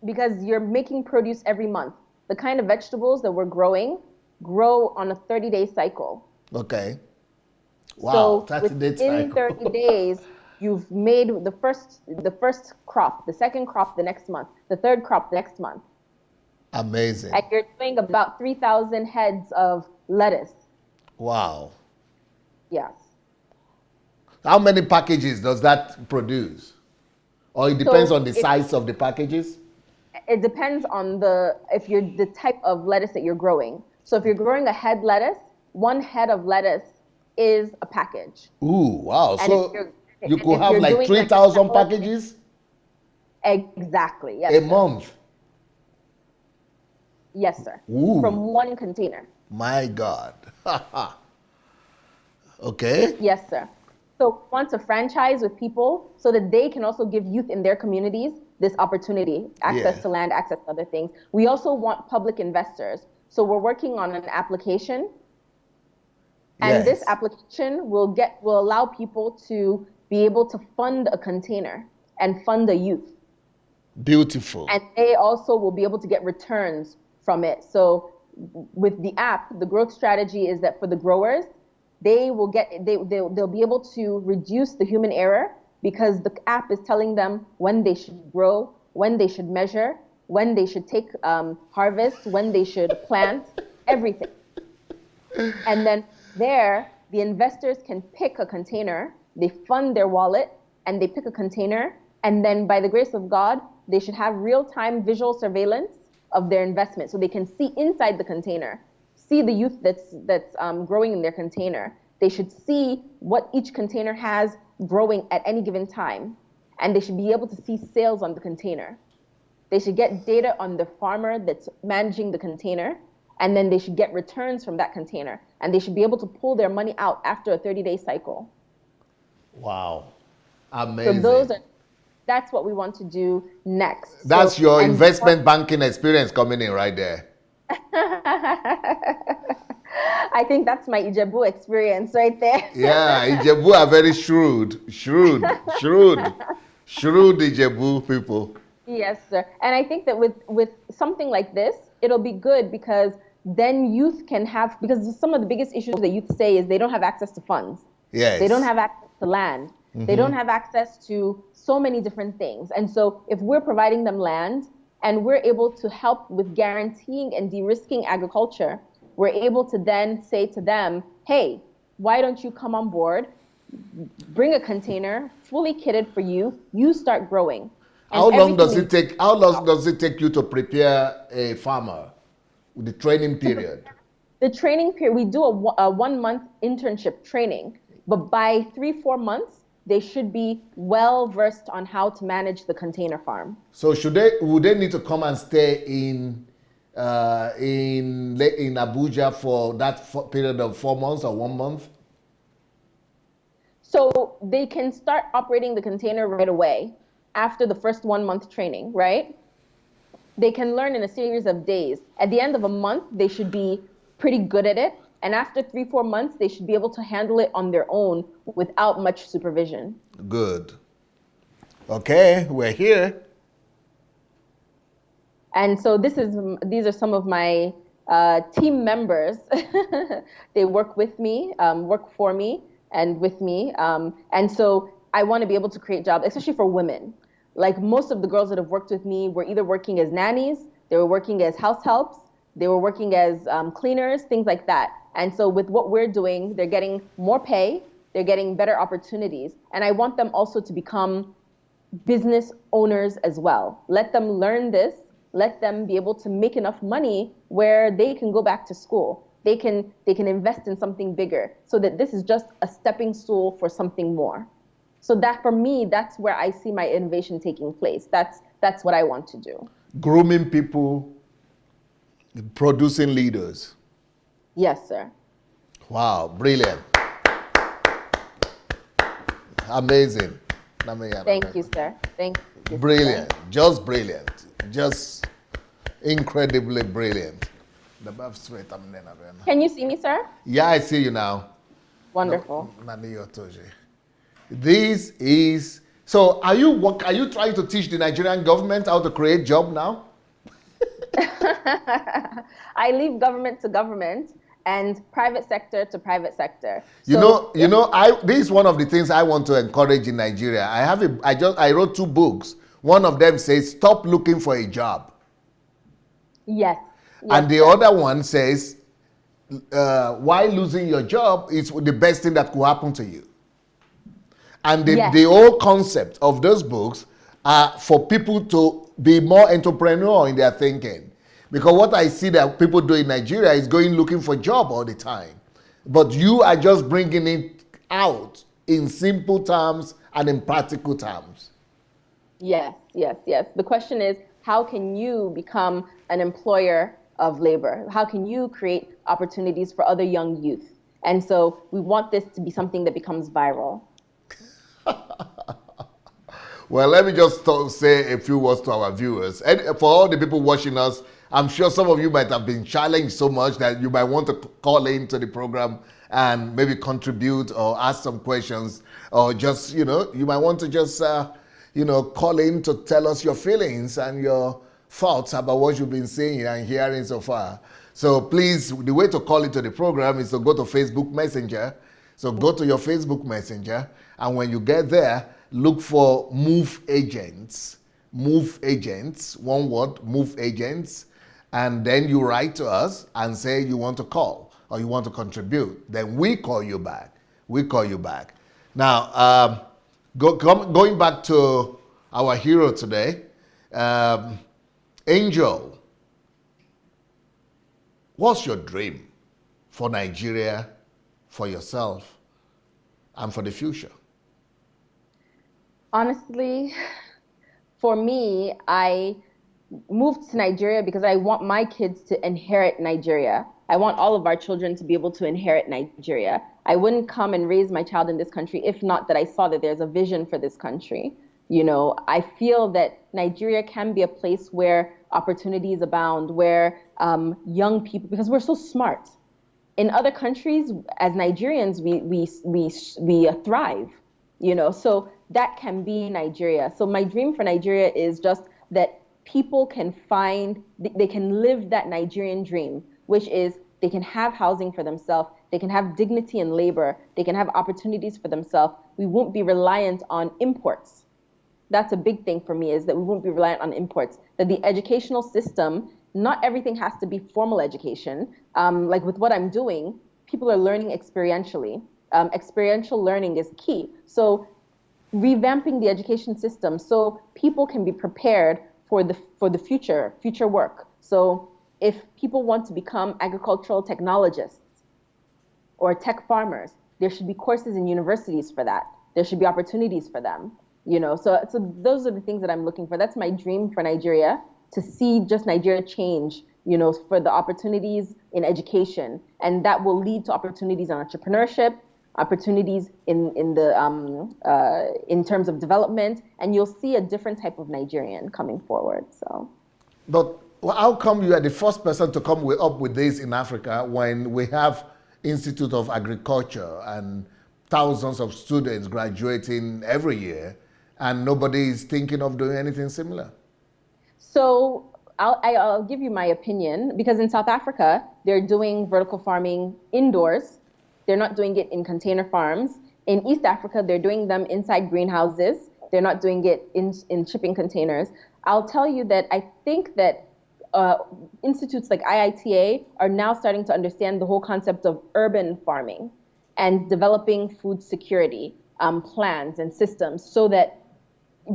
because you're making produce every month. The kind of vegetables that we're growing grow on a 30-day cycle. Okay. Wow. So 30-day within cycle. 30 days, you've made the first crop, the second crop the next month, the third crop the next month. Amazing. And you're doing about 3,000 heads of lettuce. Wow. Yes. How many packages does that produce? Or it depends So on the size of the packages? It depends on the type of lettuce that you're growing. So if you're growing a head lettuce, one head of lettuce is a package. Ooh, wow. And So if you're- you and could if have you're like doing 3,000 a- packages Exactly. Yes. a sir. month. Yes, sir. Ooh. From one container. My God. Okay. Yes, sir. So we want to franchise with people so that they can also give youth in their communities this opportunity, access Yeah. to land, access to other things. We also want public investors. So we're working on an application. And this Yes. application will allow people to be able to fund a container and fund a youth. Beautiful. And they also will be able to get returns from it. So with the app, the growth strategy is that for the growers, they'll be able to reduce the human error because the app is telling them when they should grow, when they should measure, when they should take harvest, when they should plant, everything. And then there, the investors can pick a container, they fund their wallet, and they pick a container, and then by the grace of God, they should have real-time visual surveillance of their investment, so they can see inside the container, see the youth that's growing in their container. They should see what each container has growing at any given time, and they should be able to see sales on the container. They should get data on the farmer that's managing the container, and then they should get returns from that container, and they should be able to pull their money out after a 30-day cycle. Wow. So Amazing. that's what we want to do next. That's So- your and investment banking experience coming in right there. I think that's my Ijebu experience right there. Yeah, Ijebu are very shrewd Ijebu people. Yes, sir. And I think that with something like this, it'll be good because then youth can have, because some of the biggest issues that youth say is they don't have access to funds. Yes. They don't have access to land. They don't have access to so many different things. And so if we're providing them land and we're able to help with guaranteeing and de-risking agriculture, we're able to then say to them, hey, why don't you come on board, bring a container fully kitted for you, you start growing. And How long does everything it take? How long does it take you to prepare a farmer? The training period. The training period, we do a 1 month internship training, but by 3-4 months, they should be well versed on how to manage the container farm. So would they need to come and stay in Abuja for that period of 4 months or 1 month? So they can start operating the container right away after the first 1 month training, right? They can learn in a series of days. At the end of a month, they should be pretty good at it. And after 3-4 months, they should be able to handle it on their own without much supervision. Good. Okay, we're here. And so these are some of my team members. They work with me, work for me, and with me. And so I want to be able to create jobs, especially for women. Like most of the girls that have worked with me were either working as nannies, they were working as house helps, they were working as cleaners, things like that. And so with what we're doing, they're getting more pay, they're getting better opportunities. And I want them also to become business owners as well. Let them learn this, let them be able to make enough money where they can go back to school. They can invest in something bigger so that this is just a stepping stool for something more. So that for me, that's where I see my innovation taking place. That's what I want to do. Grooming people, producing leaders. Yes, sir. Wow, brilliant. Amazing. Thank you, sir. Thank you. Brilliant. Sir. Just brilliant. Just incredibly brilliant. Can you see me, sir? Yeah, I see you now. Wonderful. This is, so are you trying to teach the Nigerian government how to create job now? I leave government to government and private sector to private sector. This is one of the things I want to encourage in Nigeria. I wrote 2 books. One of them says, stop looking for a job. Yes. And the other one says, why losing your job is the best thing that could happen to you. And the whole concept of those books are for people to be more entrepreneurial in their thinking. Because what I see that people do in Nigeria is going looking for a job all the time. But you are just bringing it out in simple terms and in practical terms. Yes. The question is, how can you become an employer of labor? How can you create opportunities for other young youth? And so we want this to be something that becomes viral. Well, let me just say a few words to our viewers. And for all the people watching us, I'm sure some of you might have been challenged so much that you might want to call into the program and maybe contribute or ask some questions, or just, you might want to just, call in to tell us your feelings and your thoughts about what you've been seeing and hearing so far. So please, the way to call into the program is to go to Facebook Messenger. So go to your Facebook Messenger, and when you get there, look for Move Agents. Move Agents, one word, Move Agents. And then you write to us and say you want to call or you want to contribute. Then we call you back. Now, going back to our hero today, Angel, what's your dream for Nigeria, for yourself, and for the future? Honestly, for me, I moved to Nigeria because I want my kids to inherit Nigeria. I want all of our children to be able to inherit Nigeria. I wouldn't come and raise my child in this country if not that I saw that there's a vision for this country. I feel that Nigeria can be a place where opportunities abound, where young people, because we're so smart. In other countries, as Nigerians, we thrive, so that can be Nigeria. So my dream for Nigeria is just that people can they can live that Nigerian dream, which is they can have housing for themselves, they can have dignity in labor, they can have opportunities for themselves. We won't be reliant on imports. That's a big thing for me, is that we won't be reliant on imports, that the educational system, not everything has to be formal education. Like with what I'm doing, people are learning experientially. Experiential learning is key. So revamping the education system so people can be prepared for the future work. So if people want to become agricultural technologists or tech farmers, there should be courses in universities for that. There should be opportunities for them. So those are the things that I'm looking for. That's my dream for Nigeria, to see just Nigeria change, for the opportunities in education, and that will lead to opportunities in entrepreneurship, opportunities in terms of development, and you'll see a different type of Nigerian coming forward. So, but how come you are the first person to come up with this in Africa when we have Institute of Agriculture and thousands of students graduating every year, and nobody is thinking of doing anything similar? So I'll give you my opinion, because in South Africa, they're doing vertical farming indoors. They're not doing it in container farms. In East Africa, they're doing them inside greenhouses. They're not doing it in shipping containers. I'll tell you that I think that institutes like IITA are now starting to understand the whole concept of urban farming and developing food security plans and systems, so that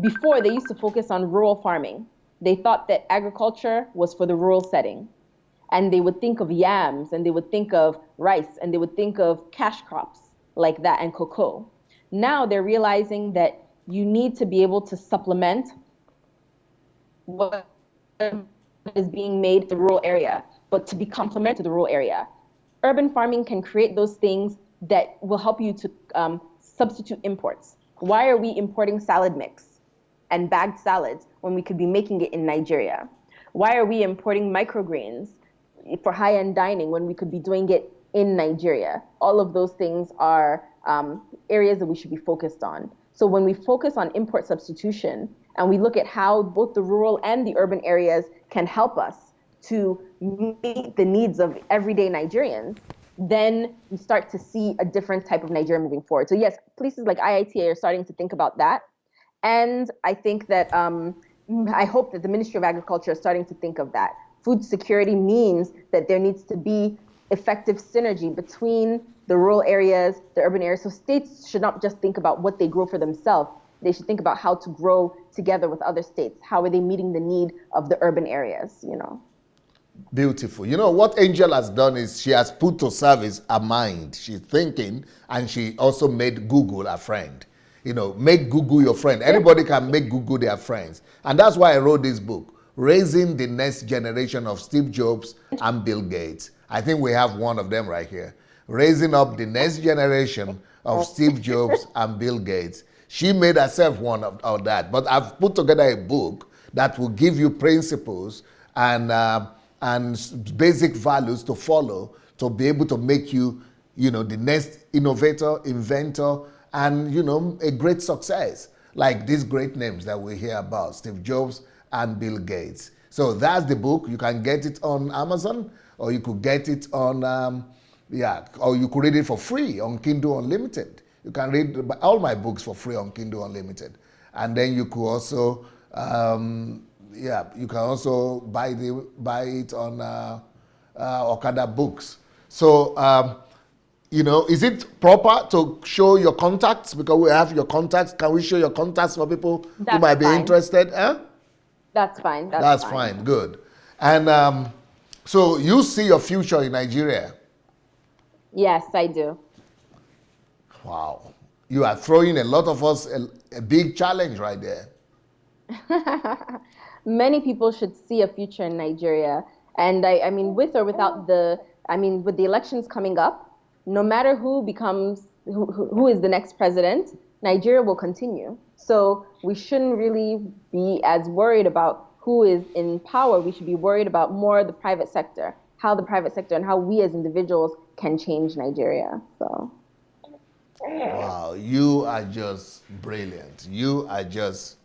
before they used to focus on rural farming. They thought that agriculture was for the rural setting. And they would think of yams, and they would think of rice, and they would think of cash crops like that, and cocoa. Now they're realizing that you need to be able to supplement what is being made in the rural area, but to be complementary to the rural area. Urban farming can create those things that will help you to substitute imports. Why are we importing salad mix and bagged salads when we could be making it in Nigeria? Why are we importing microgreens for high-end dining when we could be doing it in Nigeria? All of those things are areas that we should be focused on. So when we focus on import substitution and we look at how both the rural and the urban areas can help us to meet the needs of everyday Nigerians, then we start to see a different type of Nigeria moving forward. So yes, places like IITA are starting to think about that. And I think that, I hope that the Ministry of Agriculture is starting to think of that. Food security means that there needs to be effective synergy between the rural areas, the urban areas. So states should not just think about what they grow for themselves. They should think about how to grow together with other states. How are they meeting the need of the urban areas, you know? Beautiful. You know, what Angel has done is she has put to service her mind. She's thinking, and she also made Google a friend. You know, make Google your friend. Anybody can make Google their friends. And that's why I wrote this book, Raising the Next Generation of Steve Jobs and Bill Gates. I think we have one of them right here. Raising up the next generation of Steve Jobs and Bill Gates. She made herself one of that. But I've put together a book that will give you principles and basic values to follow to be able to make you, you know, the next innovator, inventor, and, you know, a great success. Like these great names that we hear about, Steve Jobs and Bill Gates. So that's the book. You can get it on Amazon, or you could get it on, or you could read it for free on Kindle Unlimited. You can read all my books for free on Kindle Unlimited. And then you could also, you can also buy it on Okada Books. So, you know, is it proper to show your contacts? Because we have your contacts. Can we show your contacts for people who might be interested? That's fine. That's fine. Good. And so you see your future in Nigeria? Yes, I do. Wow. You are throwing a lot of us a big challenge right there. Many people should see a future in Nigeria. And I mean, with or without with the elections coming up, no matter who is the next president, Nigeria will continue. So we shouldn't really be as worried about who is in power. We should be worried about more the private sector, how the private sector and how we as individuals can change Nigeria. So. Wow, you are just brilliant. You are just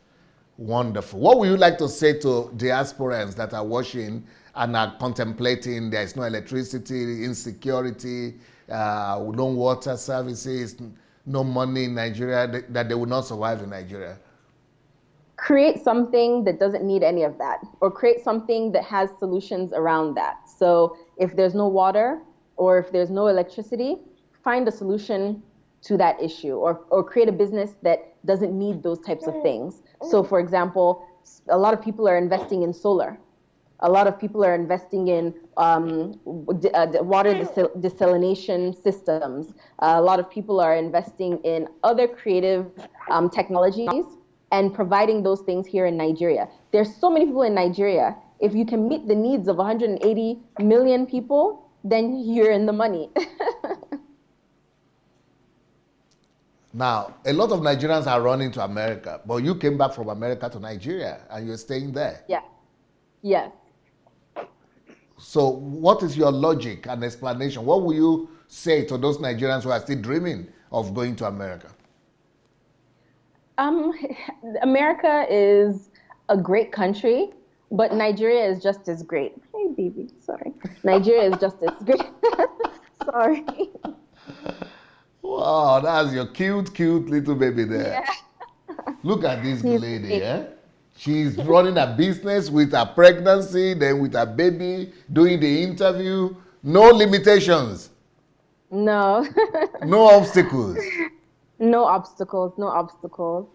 wonderful. What would you like to say to diasporans that are watching and are contemplating there is no electricity, insecurity, no water services, no money in Nigeria, that they will not survive in Nigeria? Create something that doesn't need any of that, or create something that has solutions around that. So if there's no water or if there's no electricity, find a solution to that issue, or create a business that doesn't need those types of things. So for example, a lot of people are investing in solar. A lot of people are investing in water desalination systems. A lot of people are investing in other creative technologies and providing those things here in Nigeria. There's so many people in Nigeria. If you can meet the needs of 180 million people, then you're in the money. Now, a lot of Nigerians are running to America, but you came back from America to Nigeria and you're staying there. Yeah. Yes. So what is your logic and explanation? What will you say to those Nigerians who are still dreaming of going to America? America is a great country, but Nigeria is just as great. Hey, baby, sorry. Nigeria is just as great. Sorry. Wow, that's your cute little baby there. Yeah. Look at this lady, eh? She's running a business with her pregnancy, then with her baby, doing the interview. No limitations. No. No obstacles. No obstacles.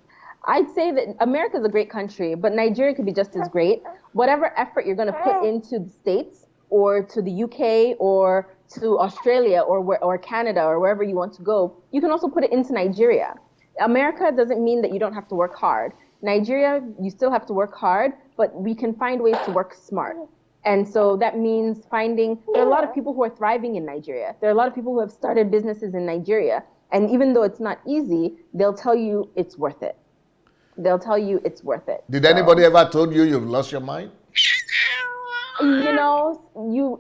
I'd say that America is a great country, but Nigeria could be just as great. Whatever effort you're going to put into the States or to the UK or to Australia or Canada or wherever you want to go, you can also put it into Nigeria. America doesn't mean that you don't have to work hard. Nigeria, you still have to work hard, but we can find ways to work smart. And so that means there are a lot of people who are thriving in Nigeria. There are a lot of people who have started businesses in Nigeria. And even though it's not easy, they'll tell you it's worth it. They'll tell you it's worth it. Did anybody ever told you you've lost your mind? You know,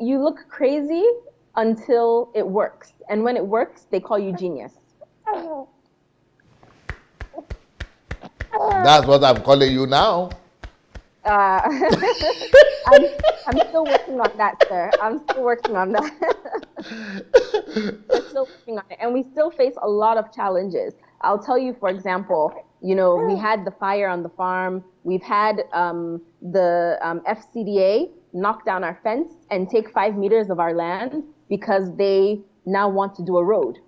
you look crazy until it works. And when it works, they call you genius. That's what I'm calling you now. I'm still working on that, sir. I'm still working on that. We're still working on it. And we still face a lot of challenges. I'll tell you, for example, you know, we had the fire on the farm. We've had the FCDA knock down our fence and take 5 meters of our land because they now want to do a road.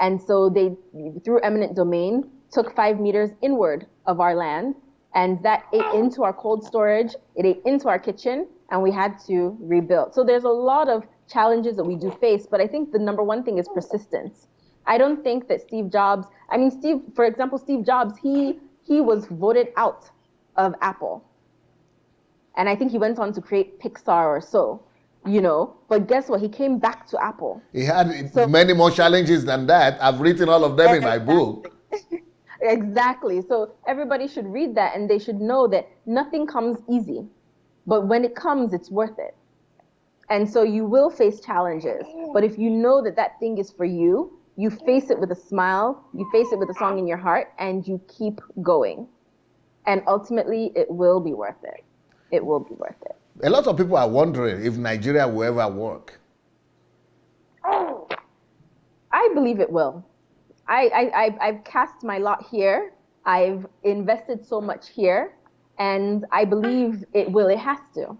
And so they, through eminent domain, took 5 meters inward of our land, and that ate into our cold storage, it ate into our kitchen, and we had to rebuild. So there's a lot of challenges that we do face, but I think the number one thing is persistence. I don't think that Steve Jobs, for example, Steve Jobs, he was voted out of Apple. And I think he went on to create Pixar or so, you know, but guess what? He came back to Apple. He had many more challenges than that. I've written all of them in my book. Exactly. So everybody should read that, and they should know that nothing comes easy, but when it comes, it's worth it. And so you will face challenges, but if you know that that thing is for you, you face it with a smile, you face it with a song in your heart, and you keep going. And ultimately, it will be worth it. It will be worth it. A lot of people are wondering if Nigeria will ever work. I believe it will. I've cast my lot here. I've invested so much here, and I believe it will. It has to.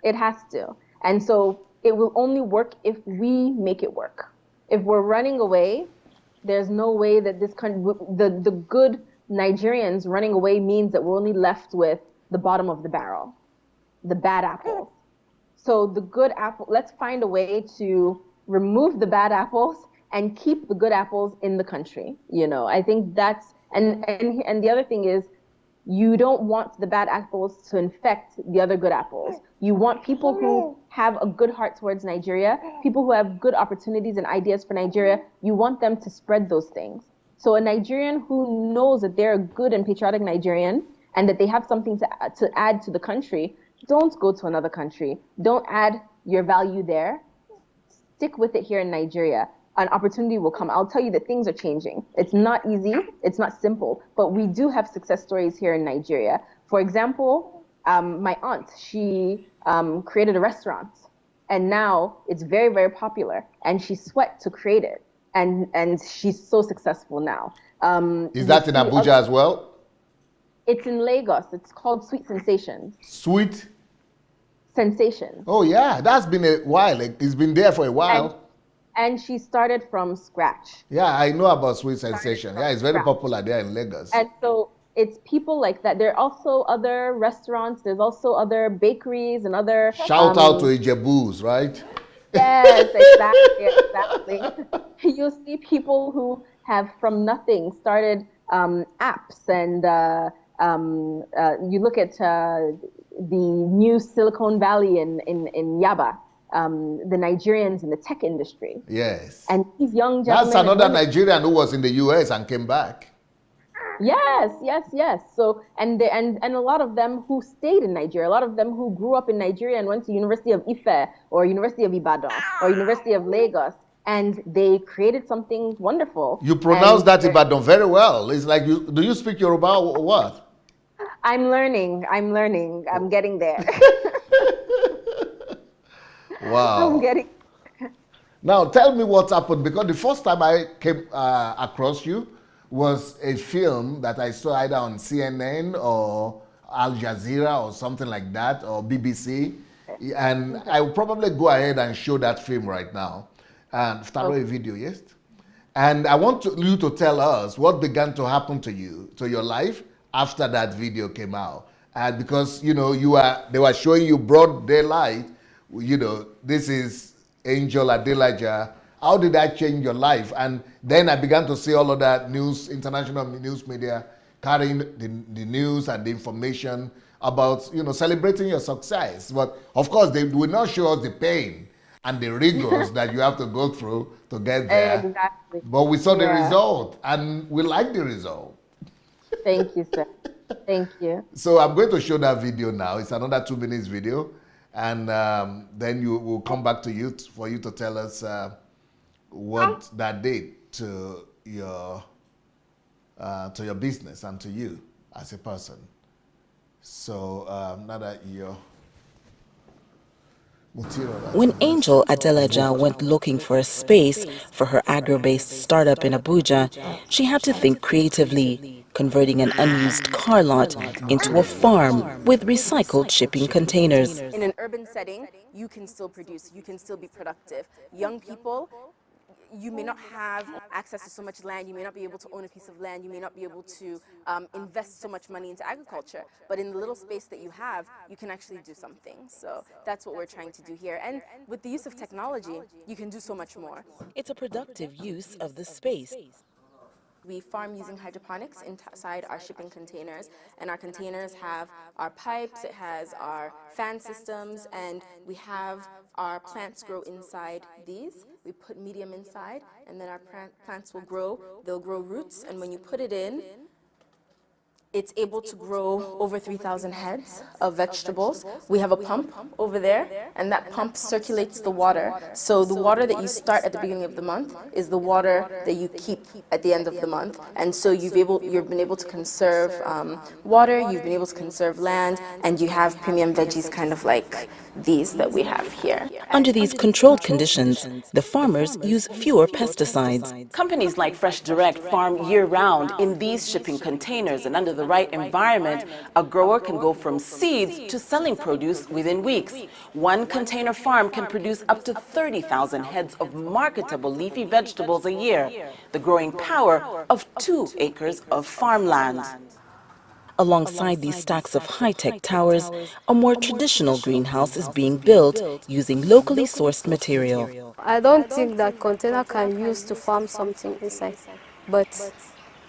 It has to. And so it will only work if we make it work. If we're running away, there's no way that this country, the good Nigerians running away means that we're only left with the bottom of the barrel, the bad apples. So the good apple, let's find a way to remove the bad apples and keep the good apples in the country. You know, I think that's, and the other thing is, you don't want the bad apples to infect the other good apples. You want people who have a good heart towards Nigeria, people who have good opportunities and ideas for Nigeria, you want them to spread those things. So a Nigerian who knows that they're a good and patriotic Nigerian and that they have something to add to the country, don't go to another country. Don't add your value there. Stick with it here in Nigeria. An opportunity will come. I'll tell you that things are changing. It's not easy, it's not simple, but we do have success stories here in Nigeria. For example, my aunt, she created a restaurant, and now it's very, very popular, and she sweat to create it, and she's so successful now. Is that in Abuja as well? It's in Lagos. It's called Sweet Sensations. Sweet Sensations. Oh yeah, that's been a while. It's been there for a while. And she started from scratch. Yeah, I know about Sweet Sensation. Yeah, it's very popular there in Lagos. And so it's people like that. There are also other restaurants. There's also other bakeries and other... Shout out to Ijebus, right? Yes, exactly. You'll see people who have from nothing started apps, and you look at the new Silicon Valley in Yaba. The Nigerians in the tech industry. Yes. And these young gentlemen... That's another Nigerian who was in the US and came back. Yes. So, and a lot of them who stayed in Nigeria, a lot of them who grew up in Nigeria and went to University of Ife or University of Ibadan or University of Lagos, and they created something wonderful. You pronounce that Ibadan very well. It's like, do you speak Yoruba or what? I'm learning. I'm getting there. Wow. I'm getting... Now, tell me what's happened, because the first time I came across you was a film that I saw either on CNN or Al Jazeera or something like that, or BBC. And I will probably go ahead and show that film right now. And a video, yes? And I want you to tell us what began to happen to you, to your life, after that video came out. And because, you know, they were showing you broad daylight. You know, this is Angel Adelaja How did that change your life? And then I began to see all of that news, international news media, carrying the news and the information about, celebrating your success. But of course, they will not show us the pain and the rigors that you have to go through to get there. Exactly. But we saw the Yeah. result, and we like the result. Thank you, sir. Thank you. So I'm going to show that video now. It's another 2 minutes video, and then you will come back to you for you to tell us what that did to your business and to you as a person. So now that your material. When Angel Adelaja went looking for a space for her agro-based startup in Abuja, she had to think creatively, converting an unused car lot into a farm with recycled shipping containers. In an urban setting, you can still produce, you can still be productive. Young people, you may not have access to so much land, you may not be able to own a piece of land, you may not be able to invest so much money into agriculture, but in the little space that you have, you can actually do something. So that's what we're trying to do here. And with the use of technology, you can do so much more. It's a productive use of the space. We farm using hydroponics inside our shipping containers, and our containers have our pipes, it has our fan systems, and we have our plants grow inside these. We put medium inside, and then our plants will grow. They'll grow roots, and when you put it in, it's able to grow over 3,000 heads of vegetables. We have a pump over there, and that pump circulates the water. So the water that you start at the beginning of the month is the water that you keep at the end of the month. And so you've been able to conserve water, you've been able to conserve land, and you have premium veggies kind of like these that we have here. Under these controlled conditions, the farmers use fewer pesticides. Companies like Fresh Direct farm year-round in these shipping containers, and under the right environment, a grower can go from seeds to selling produce within weeks. One container farm can produce up to 30,000 heads of marketable leafy vegetables a year, the growing power of 2 acres of farmland. Alongside these stacks of high-tech towers, a more traditional greenhouse is being built using locally sourced material. I don't think that container can use to farm something inside, but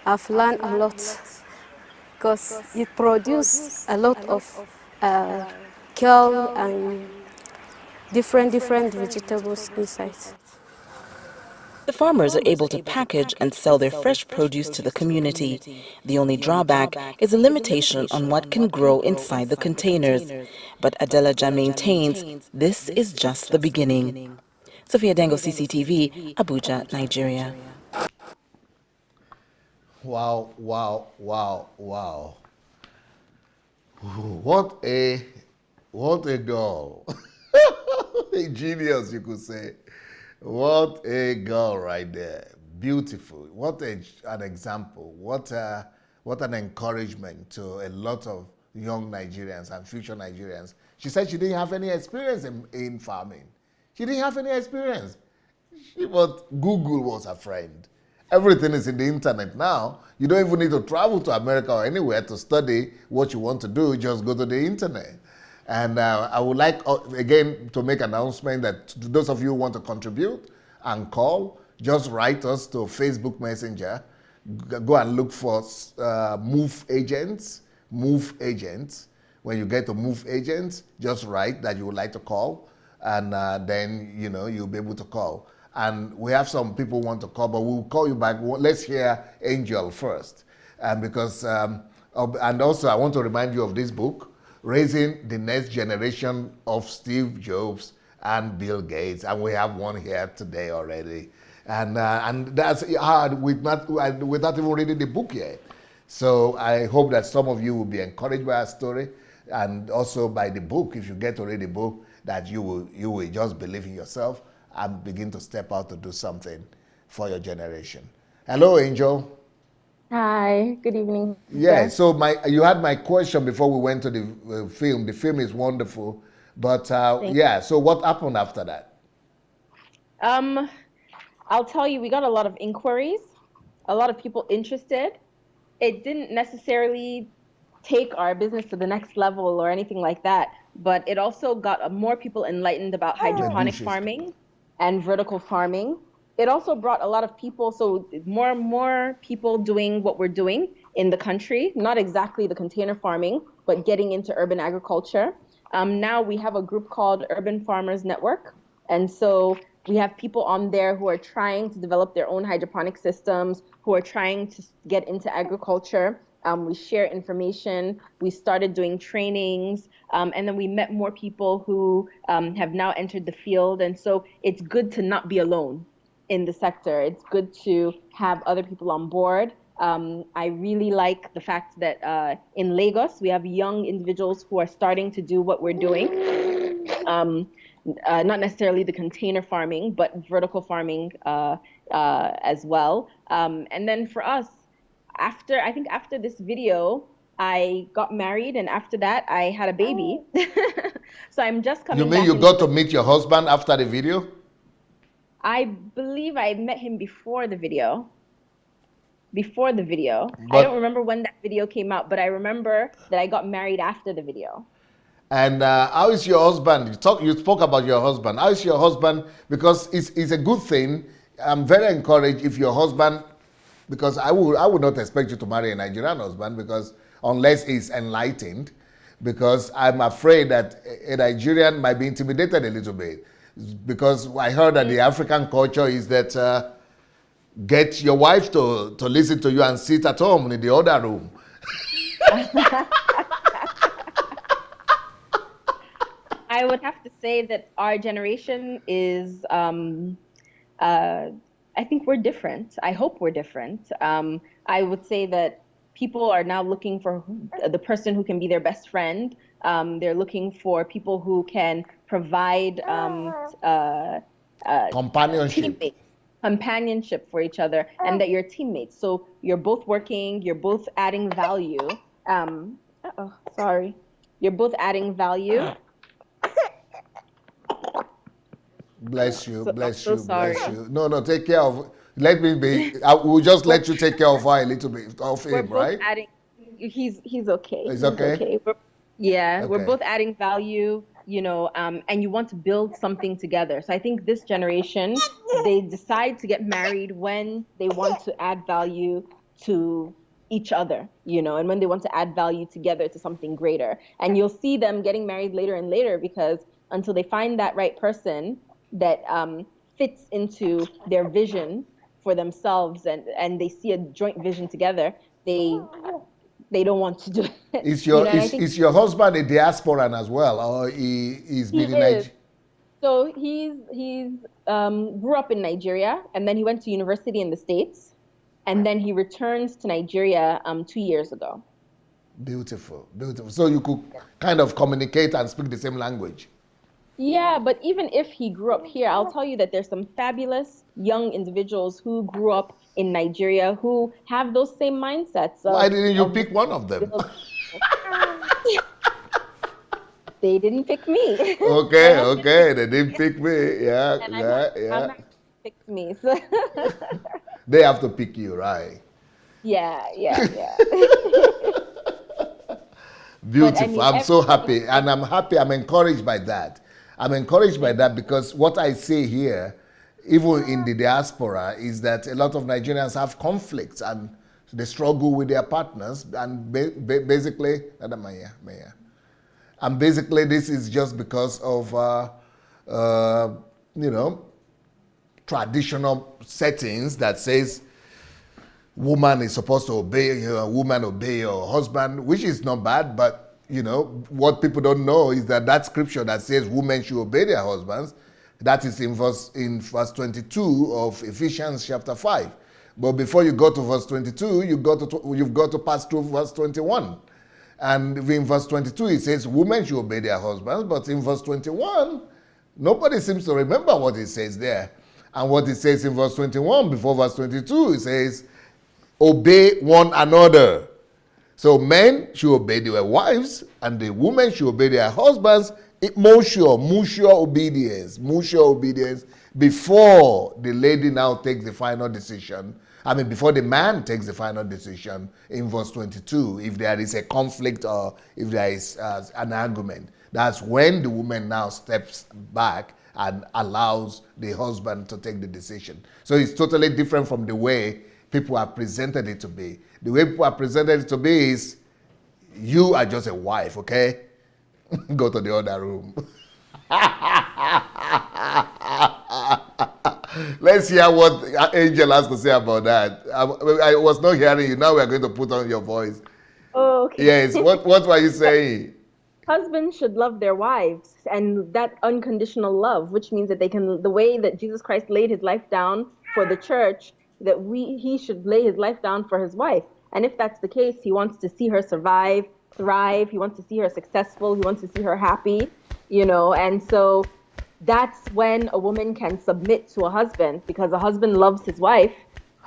I've learned a lot because it produces a lot of kale and different vegetables inside. The farmers are able to package and sell their fresh produce to the community. The only drawback is a limitation on what can grow inside the containers. But Adelaja maintains this is just the beginning. Sophia Dango, CCTV, Abuja, Nigeria. Wow, wow, wow, wow. What a girl. A genius, you could say. What a girl right there. Beautiful. What an example. What an encouragement to a lot of young Nigerians and future Nigerians. She said she didn't have any experience in farming. She didn't have any experience. But Google was her friend. Everything is in the internet now. You don't even need to travel to America or anywhere to study what you want to do. Just go to the internet. And I would like, again, to make an announcement that to those of you who want to contribute and call, just write us to Facebook Messenger. Go and look for Move Agents. Move Agents. When you get to Move Agents, just write that you would like to call, and then you'll be able to call. And we have some people who want to call, but we'll call you back. Let's hear Angel first, because and also I want to remind you of this book, Raising the Next Generation of Steve Jobs and Bill Gates, and we have one here today already, and that's hard without even reading the book yet. So I hope that some of you will be encouraged by our story, and also by the book. If you get to read the book, that you will just believe in yourself and begin to step out to do something for your generation. Hello, Angel. Hi, good evening. Yeah, so you had my question before we went to the film. The film is wonderful, but yeah, so what happened after that? I'll tell you, we got a lot of inquiries, a lot of people interested. It didn't necessarily take our business to the next level or anything like that, but it also got more people enlightened about hydroponic farming and vertical farming. it also brought a lot of people, so more and more people doing what we're doing in the country, not exactly the container farming, but getting into urban agriculture. Now we have a group called Urban Farmers Network. And so we have people on there who are trying to develop their own hydroponic systems, who are trying to get into agriculture. We share information. We started doing trainings, and then we met more people who have now entered the field. And so it's good to not be alone in the sector. It's good to have other people on board. I really like the fact that in Lagos, we have young individuals who are starting to do what we're doing. Not necessarily the container farming, but vertical farming as well. And then for us, I think after this video, I got married, and after that, I had a baby. So I'm just coming You mean back you got to meet your husband after the video? I believe I met him before the video. Before the video. But, I don't remember when that video came out, but I remember that I got married after the video. And how is your husband? You spoke about your husband. How is your husband? Because it's a good thing. I'm very encouraged if your husband, because I would not expect you to marry a Nigerian husband, because unless he's enlightened, because I'm afraid that a Nigerian might be intimidated a little bit. Because I heard that the African culture is that get your wife to listen to you and sit at home in the other room. I would have to say that our generation is, I think we're different. I hope we're different. I would say that people are now looking for the person who can be their best friend. They're looking for people who can provide companionship for each other, and that you're teammates. So you're both working, you're both adding value. You're both adding value. Bless you, bless so you, sorry. bless you. No, take care of. Let me be. I will just let you take care of her a little bit of him, right? He's okay. He's okay. We're both adding value, and you want to build something together. So I think this generation, they decide to get married when they want to add value to each other, and when they want to add value together to something greater. And you'll see them getting married later and later, because until they find that right person that fits into their vision for themselves, and they see a joint vision together, they don't want to do it. Is your husband a diasporan as well, or he's been in Nigeria? So he's grew up in Nigeria, and then he went to university in the States, and then he returned to Nigeria 2 years ago. Beautiful, beautiful. So you could kind of communicate and speak the same language. Yeah, but even if he grew up here, I'll tell you that there's some fabulous young individuals who grew up in Nigeria who have those same mindsets. Why didn't you pick one of them? They didn't pick me. Okay, they didn't pick me. Yeah. I'm not picked me. So. They have to pick you, right? Yeah. Beautiful. I'm so happy, and I'm encouraged by that. I'm encouraged by that because what I see here, even in the diaspora, is that a lot of Nigerians have conflicts and they struggle with their partners, and basically, this is just because of traditional settings that says woman is supposed to obey her, woman obey her husband, which is not bad, but what people don't know is that scripture that says women should obey their husbands, that is in verse 22 of Ephesians chapter 5. But before you go to verse 22, you've got to pass through verse 21. And in verse 22, it says women should obey their husbands, but in verse 21, nobody seems to remember what it says there. And what it says in verse 21, before verse 22, it says, obey one another. So men should obey their wives, and the women should obey their husbands. Mutual obedience before the lady now takes the final decision. Before the man takes the final decision in verse 22, if there is a conflict or if there is an argument. That's when the woman now steps back and allows the husband to take the decision. So it's totally different from the way people have presented it to be. The way people have presented it to be is, you are just a wife, okay? Go to the other room. Let's hear what Angel has to say about that. I was not hearing you. Now we are going to put on your voice. Oh, okay. Yes, what were you saying? Husbands should love their wives, and that unconditional love, which means that they can, the way that Jesus Christ laid his life down for the church, that he should lay his life down for his wife. And if that's the case, he wants to see her survive, thrive. He wants to see her successful. He wants to see her happy, and so that's when a woman can submit to a husband, because a husband loves his wife,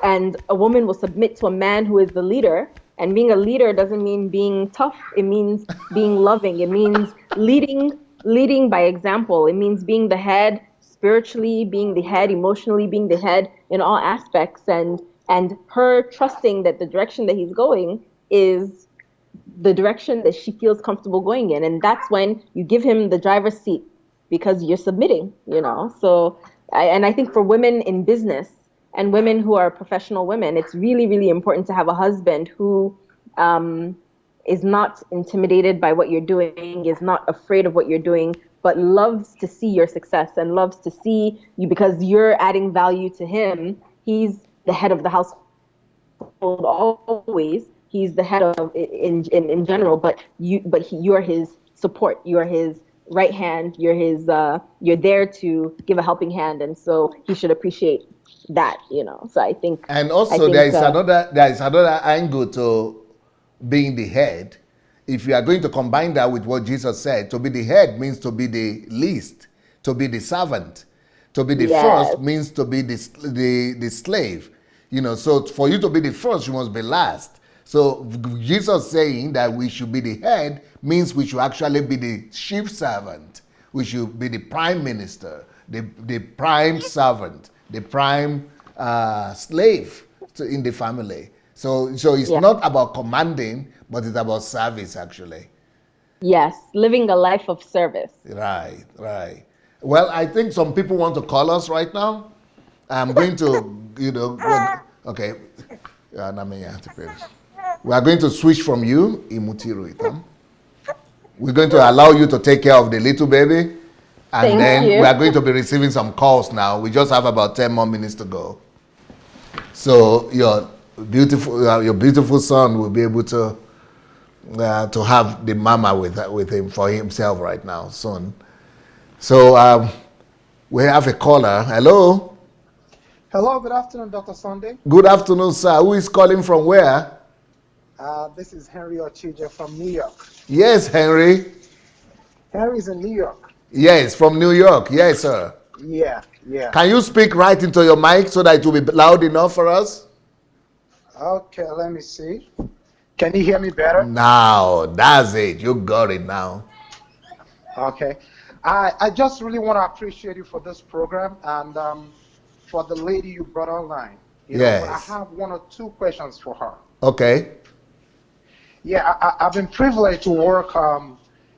and a woman will submit to a man who is the leader. And being a leader doesn't mean being tough. It means being loving. It means leading by example. It means being the head spiritually, being the head emotionally, being the head in all aspects, and her trusting that the direction that he's going is the direction that she feels comfortable going in. And that's when you give him the driver's seat, because you're submitting, So, I think for women in business and women who are professional women, it's really, really important to have a husband who is not intimidated by what you're doing, is not afraid of what you're doing, but loves to see your success and loves to see you, because you're adding value to him. He's the head of the household always. He's the head of in general, but you're his support. You're his right hand. You're there to give a helping hand, and so he should appreciate that. So I think. And also, there is another angle to being the head. If you are going to combine that with what Jesus said, to be the head means to be the least, to be the servant, to be the first means to be the slave. So for you to be the first, you must be last. So Jesus saying that we should be the head means we should actually be the chief servant. We should be the prime minister, the prime servant, the prime slave in the family. So it's not about commanding, but it's about service, actually. Yes, living a life of service. Right. Well, I think some people want to call us right now. I'm going to, okay. We are going to switch from you, Imutiru Itam. We're going to allow you to take care of the little baby. And then we are going to be receiving some calls now. We just have about 10 more minutes to go. So your beautiful son will be able to have the mama with him for himself right now soon. So we have a caller. Hello. Hello, good afternoon, Dr. Sunday. Good afternoon, sir. Who is calling from where? This is Henry Ochije from New York. Yes, Henry. Henry's in New York. Yes, from New York. Yes, sir. Yeah. Can you speak right into your mic so that it will be loud enough for us? Okay, let me see. Can you hear me better? Now, that's it. You got it now. Okay. I just really want to appreciate you for this program and for the lady you brought online. Yes. I have one or two questions for her. Okay. Yeah, I've been privileged to work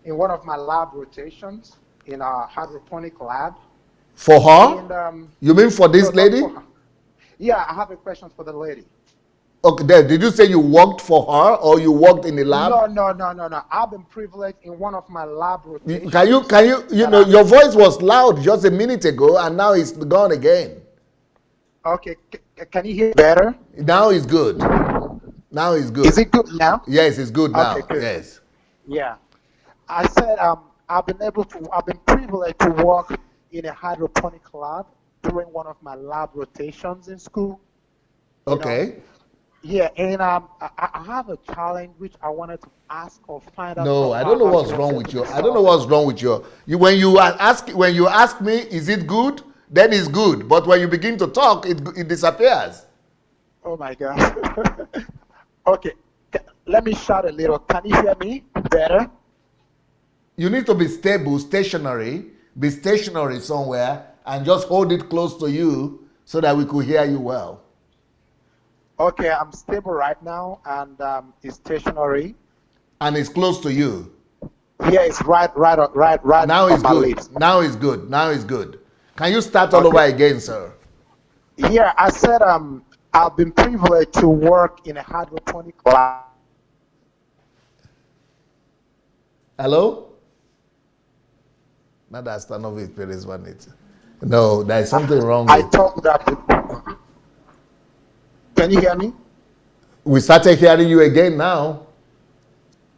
in one of my lab rotations in a hydroponic lab. For her? And, you mean for this lady? Yeah, I have a question for the lady. Okay, did you say you worked for her or you worked in the lab? No. I've been privileged in one of my lab rotations. Can you your voice was loud just a minute ago and now it's gone again. Okay, can you hear better? Now it's good. Now it's good. Is it good now? Yes, it's good now. Okay, good. Yes. Yeah. I said I've been privileged to work in a hydroponic lab during one of my lab rotations in school. Okay. Yeah, and I have a challenge which I wanted to ask or find out. No, I don't know what's wrong with you. I don't know what's wrong with you. When you ask me, is it good? Then it's good. But when you begin to talk, it disappears. Oh my God. Okay, let me shout a little. Can you hear me better? You need to be stable, stationary. Be stationary somewhere and just hold it close to you so that we could hear you well. Okay, I'm stable right now and it's stationary. And it's close to you. Yeah, it's right Now on it's my good. lips. Now it's good. Now it's good. Can you start all Okay. over again, sir? Yeah, I said I've been privileged to work in a hydroponic lab. Hello? Not that Stanovic Perez one it. No, there is something wrong I with. talked that. Can you hear me? We started hearing you again now.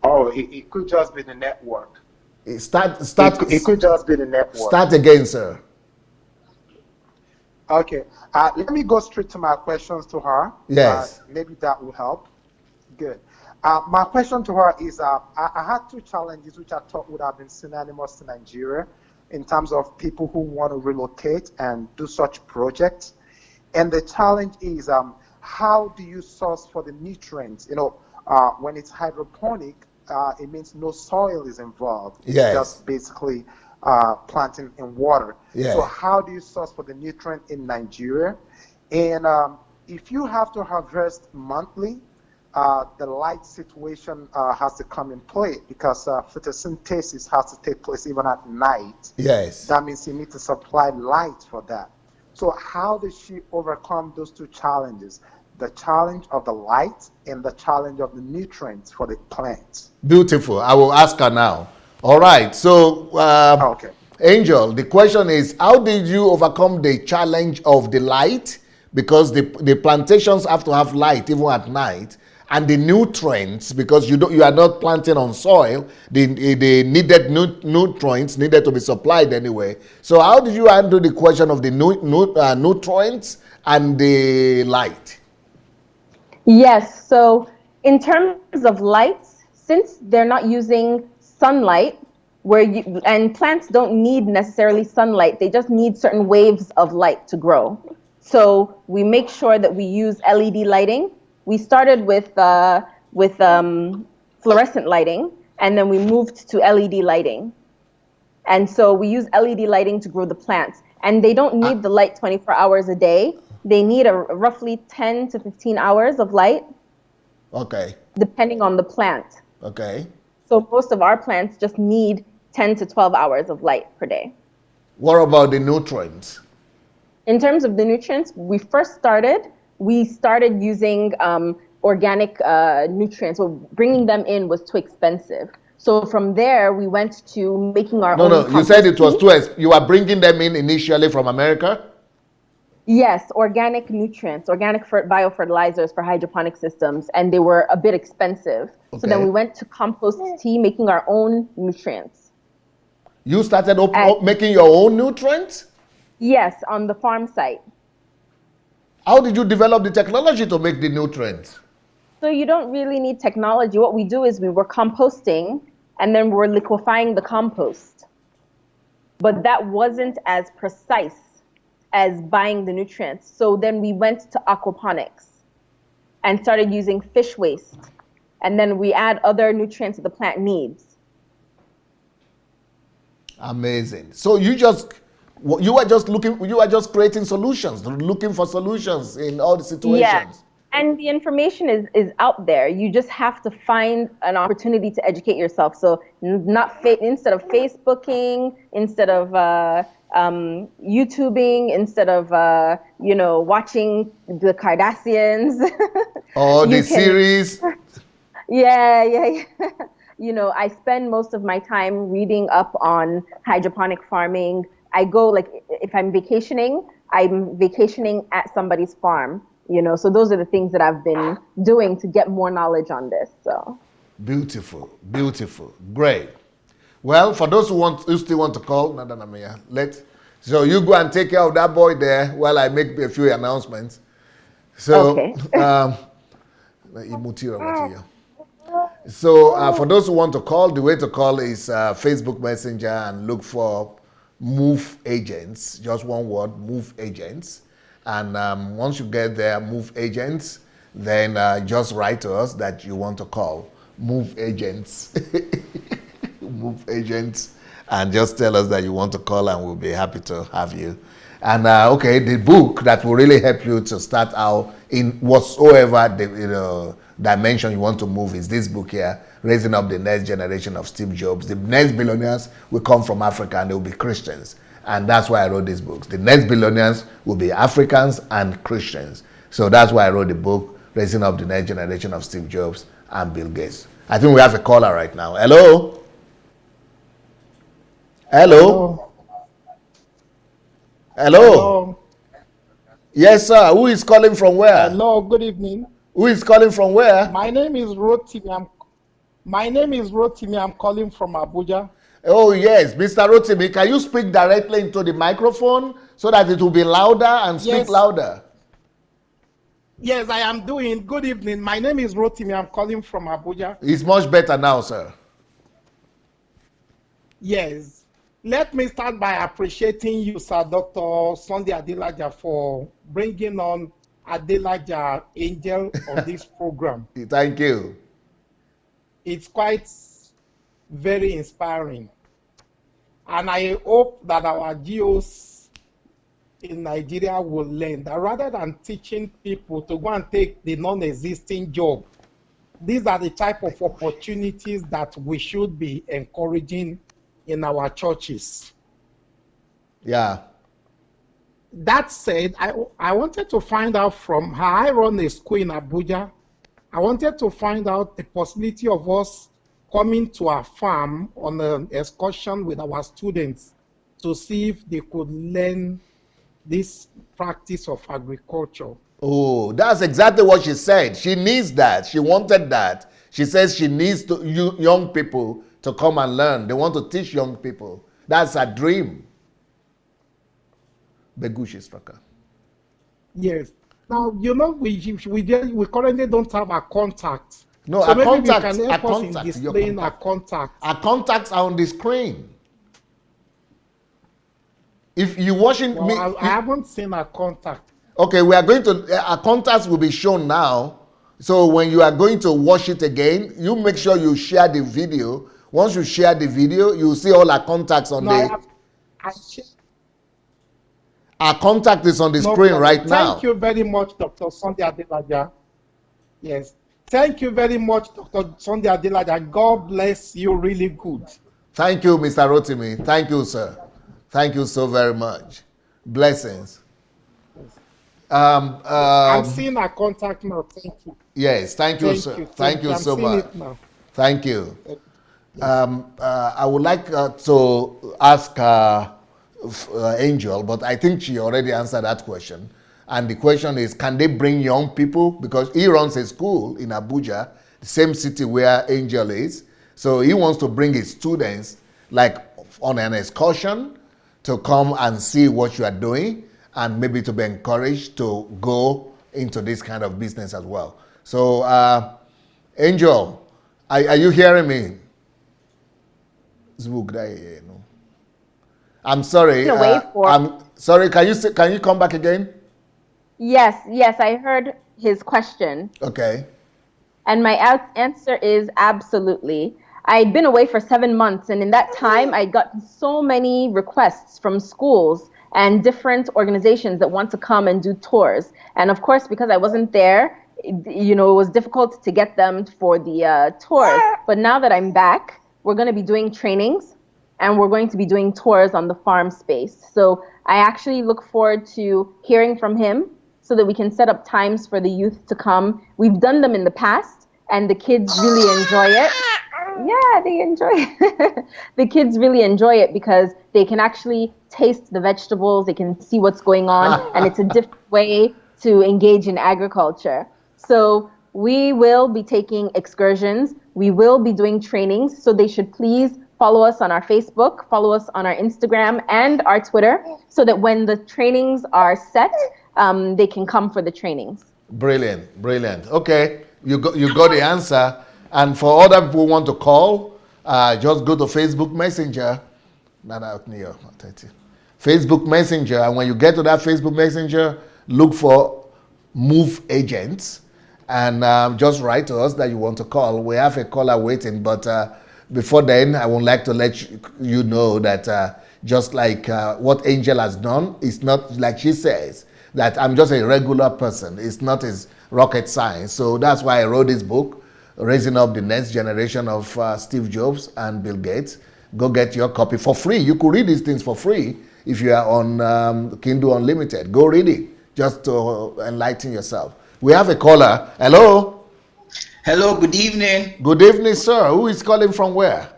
Oh, it could just be the network. Start It could just be the network. start again, sir. Okay. Let me go straight to my questions to her. Yes. Maybe that will help. Good. My question to her is, I had two challenges which I thought would have been synonymous to Nigeria in terms of people who want to relocate and do such projects. And the challenge is, how do you source for the nutrients? You know, when it's hydroponic, it means no soil is involved. It's Yes. just basically planting in water. Yes. So how do you source for the nutrient in Nigeria? And if you have to harvest monthly, the light situation has to come in play because photosynthesis has to take place even at night. Yes. That means you need to supply light for that. So how does she overcome those two challenges? The challenge of the light and the challenge of the nutrients for the plants. Beautiful. I will ask her now. All right. So, Okay. Angel, the question is, how did you overcome the challenge of the light? Because the plantations have to have light even at night, and the nutrients, because you are not planting on soil, the needed nutrients needed to be supplied anyway. So how did you handle the question of the nutrients and the light? Yes, so in terms of lights, since they're not using sunlight, and plants don't need necessarily sunlight, they just need certain waves of light to grow. So we make sure that we use LED lighting. We started with fluorescent lighting, and then we moved to LED lighting. And so we use LED lighting to grow the plants. And they don't need the light 24 hours a day. They need a roughly 10 to 15 hours of light. Okay. Depending on the plant. Okay. So most of our plants just need 10 to 12 hours of light per day. What about the nutrients? In terms of the nutrients, we started using organic nutrients. So bringing them in was too expensive. So from there, we went to making our own. No, you said it was too expensive. You are bringing them in initially from America? Yes, organic nutrients, organic biofertilizers for hydroponic systems, and they were a bit expensive. Okay. So then we went to compost tea, making our own nutrients. You started making your own nutrients? Yes, on the farm site. How did you develop the technology to make the nutrients? So you don't really need technology. What we do is we were composting, and then we're liquefying the compost. But that wasn't as precise as buying the nutrients. So then we went to aquaponics and started using fish waste. And then we add other nutrients that the plant needs. Amazing. So you were just creating solutions, looking for solutions in all the situations. Yeah. And the information is out there. You just have to find an opportunity to educate yourself. So instead of Facebooking, instead of YouTubing, instead of watching the Kardashians. Or the series. Yeah. I spend most of my time reading up on hydroponic farming. I go, if I'm vacationing at somebody's farm. So those are the things that I've been doing to get more knowledge on this. So beautiful, great. Well, for those who still want to call, so you go and take care of that boy there while I make a few announcements. So, okay. So for those who want to call, the way to call is Facebook Messenger and look for Move Agents, just one word, Move Agents. And once you get there, Move Agents, then just write to us that you want to call Move Agents. Move Agents, and just tell us that you want to call and we'll be happy to have you. And the book that will really help you to start out in whatsoever dimension you want to move is this book here, raising up the next generation of Steve Jobs. The next billionaires will come from Africa and they will be Christians. And that's why I wrote these books. The next billionaires will be Africans and Christians. So that's why I wrote the book, Raising Up the Next Generation of Steve Jobs and Bill Gates. I think we have a caller right now. Hello? Hello? Hello? Hello? Yes, sir. Who is calling from where? Hello, good evening. Who is calling from where? My name is Rotimi. I'm calling from Abuja. Oh, yes. Mr. Rotimi, can you speak directly into the microphone so that it will be louder and speak Yes. louder? Yes, I am doing. Good evening. My name is Rotimi. I'm calling from Abuja. It's much better now, sir. Yes. Let me start by appreciating you, Sir Dr. Sunday Adelaja, for bringing on Adelaja Angel on this program. Thank you. It's quite very inspiring. And I hope that our GOs in Nigeria will learn that rather than teaching people to go and take the non-existing job, these are the type of opportunities that we should be encouraging in our churches. Yeah. That said, I wanted to find out from her. I run a school in Abuja. I wanted to find out the possibility of us coming to our farm on an excursion with our students to see if they could learn this practice of agriculture. Oh, that's exactly what she said. She needs that. She wanted that. She says she needs young people to come and learn. They want to teach young people. That's a dream. Begushi Strucker. Yes. Now, you know, we currently don't have a contact. No, so our maybe contacts, we can help our us in contacts, displaying our contact. Our contacts are on the screen. If you watching Well, me, I haven't seen our contact. okay, we are going to, our contacts will be shown now. So when you are going to watch it again, you make sure you share the video. Once you share the video, you will see all our contacts on our contact is on the screen right now. Thank you very much, Dr. Sunday Adelaja. Yes. Thank you very much, Dr. Sunday Adelaja. God bless you really good. Thank you, Mr. Rotimi. Thank you, sir. Thank you so very much. Blessings. I'm seeing our contact now. Thank you. Yes, thank you, sir. Thank you so much. Thank you. I would like to ask Angel, but I think she already answered that question. And the question is, can they bring young people? Because he runs a school in Abuja, the same city where Angel is. So he wants to bring his students, like on an excursion, to come and see what you are doing and maybe to be encouraged to go into this kind of business as well. So, Angel, are you hearing me? I'm sorry. I'm sorry. Can you come back again? Yes, I heard his question. Okay. And my answer is absolutely. I'd been away for 7 months, and in that time, I got so many requests from schools and different organizations that want to come and do tours. And of course, because I wasn't there, it was difficult to get them for the tours. But now that I'm back, we're going to be doing trainings, and we're going to be doing tours on the farm space. So I actually look forward to hearing from him so that we can set up times for the youth to come. We've done them in the past, and the kids really enjoy it. Yeah, they enjoy it. The kids really enjoy it because they can actually taste the vegetables, they can see what's going on, and it's a different way to engage in agriculture. So we will be taking excursions, we will be doing trainings, so they should please follow us on our Facebook, follow us on our Instagram and our Twitter, so that when the trainings are set, they can come for the trainings. Brilliant, brilliant. Okay, you got the answer. And for other people who want to call, just go to Facebook Messenger. Facebook Messenger, and when you get to that Facebook Messenger, look for Move Agents, and just write to us that you want to call. We have a caller waiting, but before then, I would like to let you know that just like what Angel has done, it's not like she says, that I'm just a regular person. It's not as rocket science. So that's why I wrote this book. raising up the next generation of Steve Jobs and Bill Gates. Go get your copy for free. You could read these things for free if you are on Kindle Unlimited. Go read it just to enlighten yourself. We have a caller. Hello? Hello, good evening. Good evening, sir. Who is calling from where?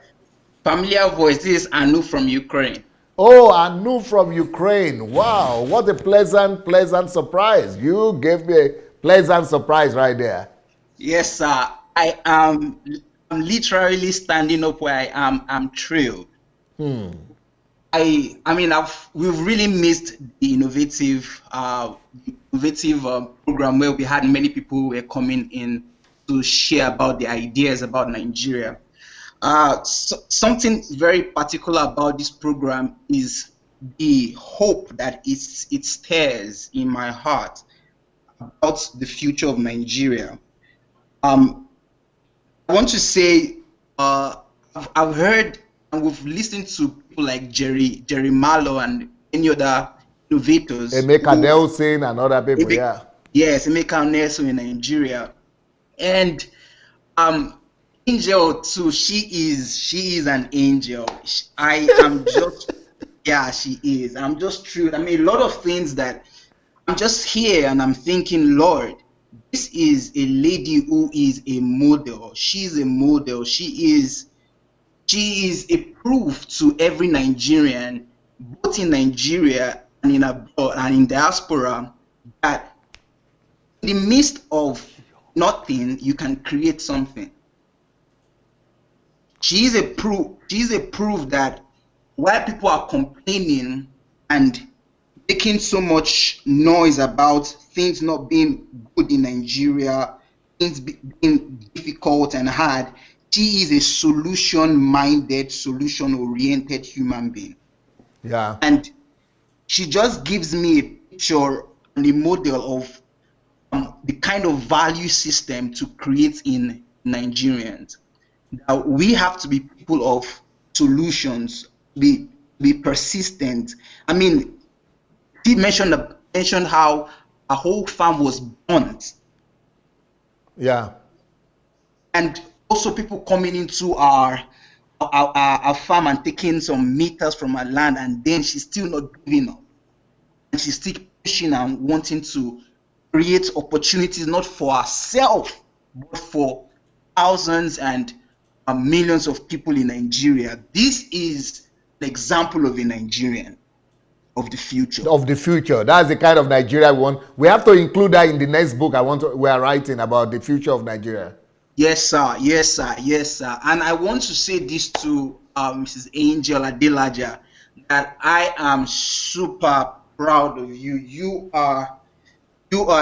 Familiar voice. This is Anu from Ukraine. Oh, Anu from Ukraine. Wow, what a pleasant surprise. You gave me a pleasant surprise right there. Yes, sir. I'm literally standing up where I am. I'm thrilled. We've really missed the innovative program where we had many people who were coming in to share about the ideas about Nigeria. Something very particular about this program is the hope that it stirs in my heart about the future of Nigeria. I want to say I've heard and we've listened to people like Jerry Malo and any other innovators. Emeka Nelson and other people, yeah. Yes, Emeka Nelson in Nigeria. And Angel too, she is an angel. I am just yeah, she is. I'm just thrilled. I mean, a lot of things that I'm just here and I'm thinking, Lord, this is a lady who is a model. She's a model. She is a proof to every Nigerian, both in Nigeria and in abroad and in diaspora, that in the midst of nothing, you can create something. She is a proof that while people are complaining and making so much noise about things not being good in Nigeria, things being difficult and hard, she is a solution-minded, solution-oriented human being. Yeah. And she just gives me a picture and a model of the kind of value system to create in Nigerians. Now, we have to be people of solutions, be persistent. I mean, he mentioned how a whole farm was burnt. Yeah. And also people coming into our farm and taking some meters from our land, and then she's still not giving up. And she's still pushing and wanting to create opportunities not for herself, but for thousands and millions of people in Nigeria. This is the example of a Nigerian of the future. Of the future. That's the kind of Nigeria we want. We have to include that in the next book we are writing about the future of Nigeria. Yes, sir. Yes, sir. Yes, sir. And I want to say this to Mrs. Angel Adelaja, that I am super proud of you. You are an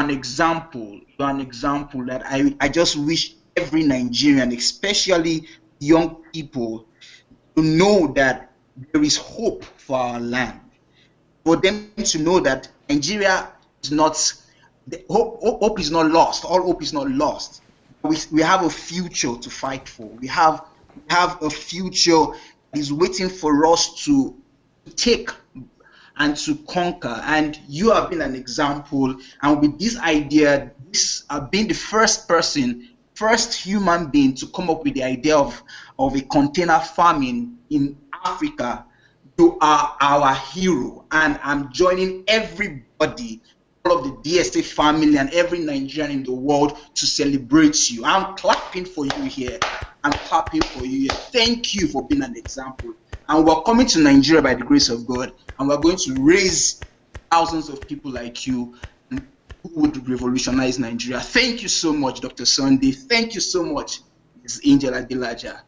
example. You are an example that I just wish every Nigerian, especially young people, to know that there is hope for our land. For them to know that Nigeria is not, hope is not lost. All hope is not lost. We have a future to fight for. We have a future that is waiting for us to take and to conquer. And you have been an example. And with this idea, being the first human being to come up with the idea of a container farming in Africa, you are our hero. And I'm joining everybody, all of the DSA family and every Nigerian in the world, to celebrate you. I'm clapping for you here. I'm clapping for you here. Thank you for being an example. And we're coming to Nigeria by the grace of God, and we're going to raise thousands of people like you who would revolutionize Nigeria. Thank you so much, Dr. Sunday. Thank you so much, Ms. Angel Adelaja.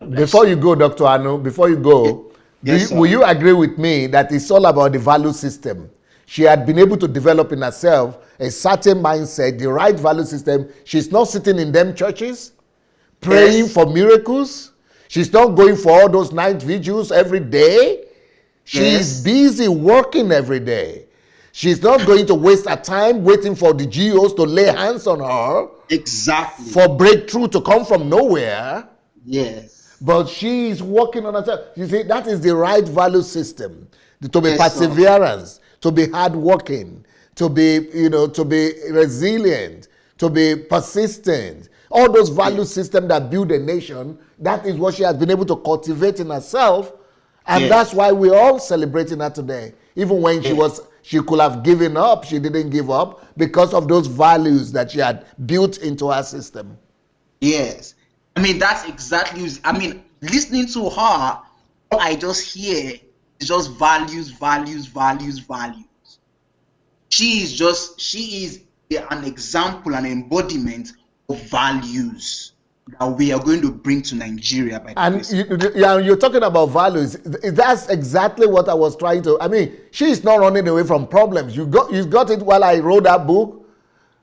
Before you go, Dr. Anu, will you agree with me that it's all about the value system? She had been able to develop in herself a certain mindset, the right value system. She's not sitting in them churches praying for miracles. She's not going for all those night vigils every day. She's busy working every day. She's not going to waste her time waiting for the GOs to lay hands on her. Exactly. For breakthrough to come from nowhere. Yes. But she is working on herself. You see, that is the right value system. To be perseverance, to be hardworking, to be resilient, to be persistent. All those value systems that build a nation, that is what she has been able to cultivate in herself. And that's why we're all celebrating her today. Even when she could have given up, she didn't give up because of those values that she had built into her system. Yes. I mean, that's exactly, I mean, listening to her, all I just hear is just values, values, values, values. She is an example, an embodiment of values that we are going to bring to Nigeria. And you're talking about values. That's exactly what I was trying to. I mean, she is not running away from problems. You got it while I wrote that book.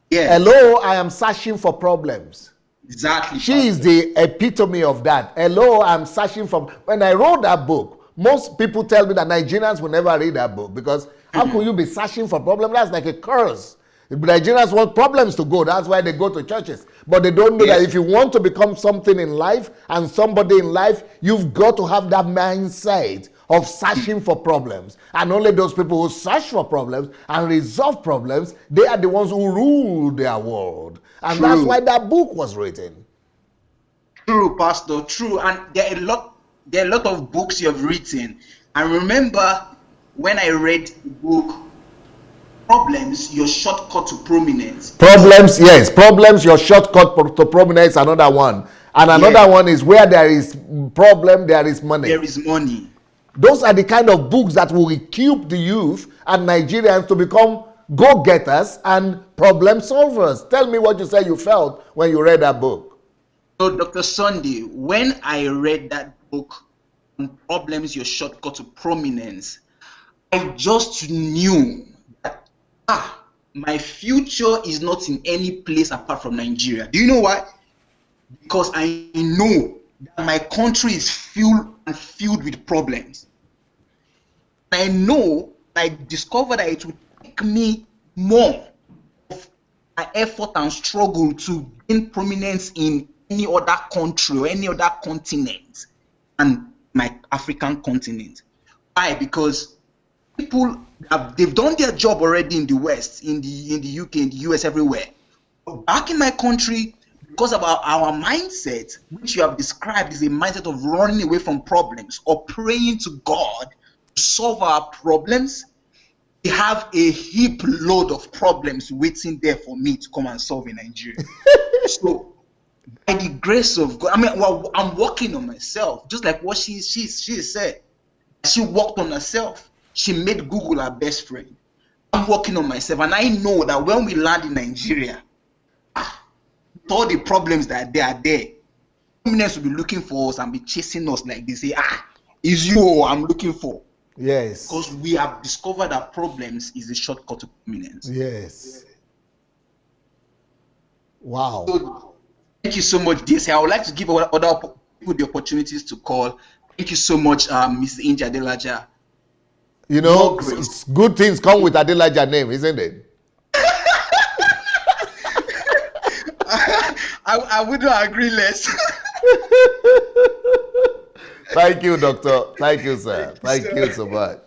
Yes. Hello, I am searching for problems. Exactly. She is the epitome of that. Hello, I'm searching for. When I wrote that book, most people tell me that Nigerians will never read that book because how could you be searching for problems? That's like a curse. Nigerians want problems to go. That's why they go to churches. But they don't know that if you want to become something in life and somebody in life, you've got to have that mindset of searching for problems. And only those people who search for problems and resolve problems, they are the ones who rule their world. And that's why that book was written. True, Pastor, true. And there are a lot of books you have written. I remember when I read the book, Problems, Your Shortcut to Prominence. Problems, yes. Problems, Your Shortcut to Prominence, another one. And another one is Where There Is Problem, There Is Money. There is money. Those are the kind of books that will equip the youth and Nigerians to become go-getters and problem solvers. Tell me what you said you felt when you read that book. So, Dr. Sunday, when I read that book, Problems, Your Shortcut to Prominence, I just knew that my future is not in any place apart from Nigeria. Do you know why? Because I know that my country is filled with problems. I know, I discovered that it will take me more of my effort and struggle to gain prominence in any other country or any other continent than my African continent. Why? Because people they've done their job already in the West, in the UK, in the US, everywhere. But back in my country, because of our mindset, which you have described, is a mindset of running away from problems or praying to God to solve our problems. We have a heap load of problems waiting there for me to come and solve in Nigeria. So, by the grace of God, I mean, well, I'm working on myself, just like what she said. She worked on herself. She made Google her best friend. I'm working on myself, and I know that when we land in Nigeria, all the problems that they are there, prominence will be looking for us and be chasing us like they say, it's you I'm looking for. Yes. Because we have discovered that problems is a shortcut to prominence. Yes. Wow. So, thank you so much, DSA. I would like to give other people the opportunities to call. Thank you so much, Mrs. Inja Adelaja. You know, good things come with Adelaja name, isn't it? I wouldn't agree less. Thank you, doctor. Thank you, sir. Thank you so much.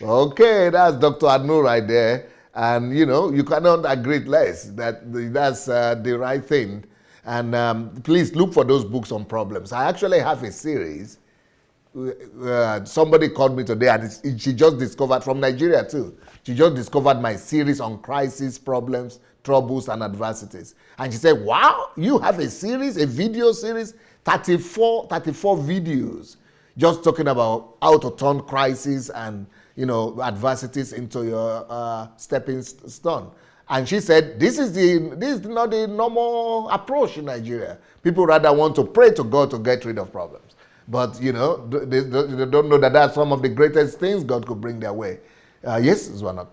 Okay, that's Dr. Anu right there. And, you know, you cannot agree less. That's the right thing. And please look for those books on problems. I actually have a series. Somebody called me today and she just discovered, from Nigeria too, she just discovered my series on crisis, problems, troubles, and adversities. And she said, wow, you have a series, a video series, 34 videos, just talking about how to turn crisis and, you know, adversities into your stepping stone. And she said, this is not the normal approach in Nigeria. People rather want to pray to God to get rid of problems. But, you know, they don't know that that's some of the greatest things God could bring their way. Yes, Zwana.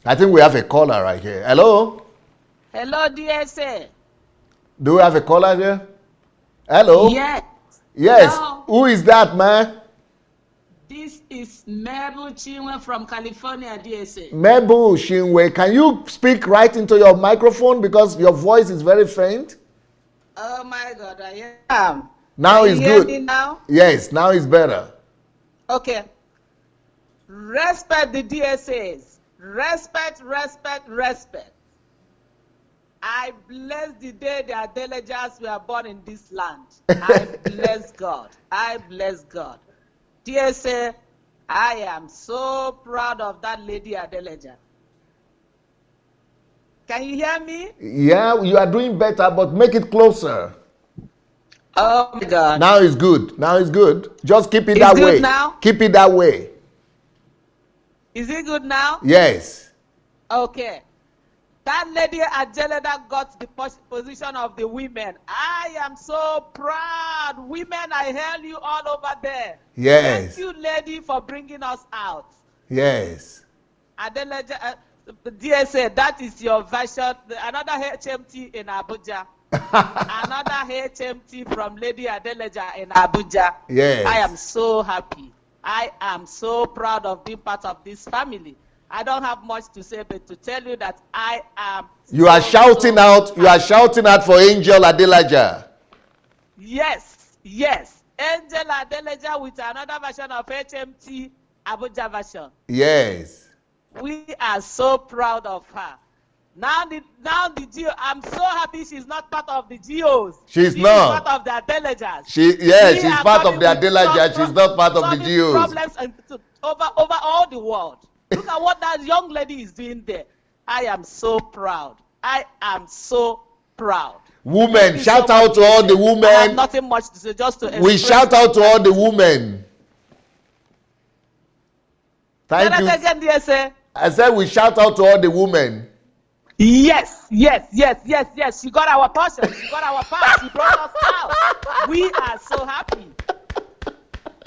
I think we have a caller right here. Hello? Hello, DSA. Do we have a caller here? Hello? Yes. Yes. Hello. Who is that, man? This is Mabel Chinwe from California, DSA. Mabel Chinwe, can you speak right into your microphone because your voice is very faint? Oh my God, I am. Now Can it's you hear good. me now? Yes, now it's better. Okay. Respect the DSAs. Respect, respect, respect. I bless the day the Adelajas were born in this land. I bless God. I bless God. DSA, I am so proud of that lady Adelaja. Can you hear me? Yeah, you are doing better, but make it closer. Oh my God. Now it's good. Now it's good. Just keep it It's that good way. now? Keep it that way. Is it good now? Yes. Okay. That lady Adelaja got the position of the women. I am so proud. Women, I hail you all over there. Yes. Thank you, lady, for bringing us out. Yes. Adelaja, DSA, that is your version. Another HMT in Abuja. Another HMT from Lady Adelaja in Abuja. Yes. I am so happy. I am so proud of being part of this family. I don't have much to say, but to tell you that I am. You are shouting out. You are shouting out for Angel Adelaja. Yes, yes. Angel Adelaja with another version of HMT Abuja version. Yes. We are so proud of her. Now the GO, I'm so happy she's not part of the GOs. She's She not. is part of the Adelajas. She's part of the Adelaja. She's not part of the GOs. Problems over all the world. Look at what that young lady is doing there. I am so proud. I am so proud. Women, shout out to all the women. I have nothing much to say, just to we shout out to all the women. Thank you. Again, DSA. I said we shout out to all the women. Yes. She got our portion. She got our part. She brought us out. We are so happy.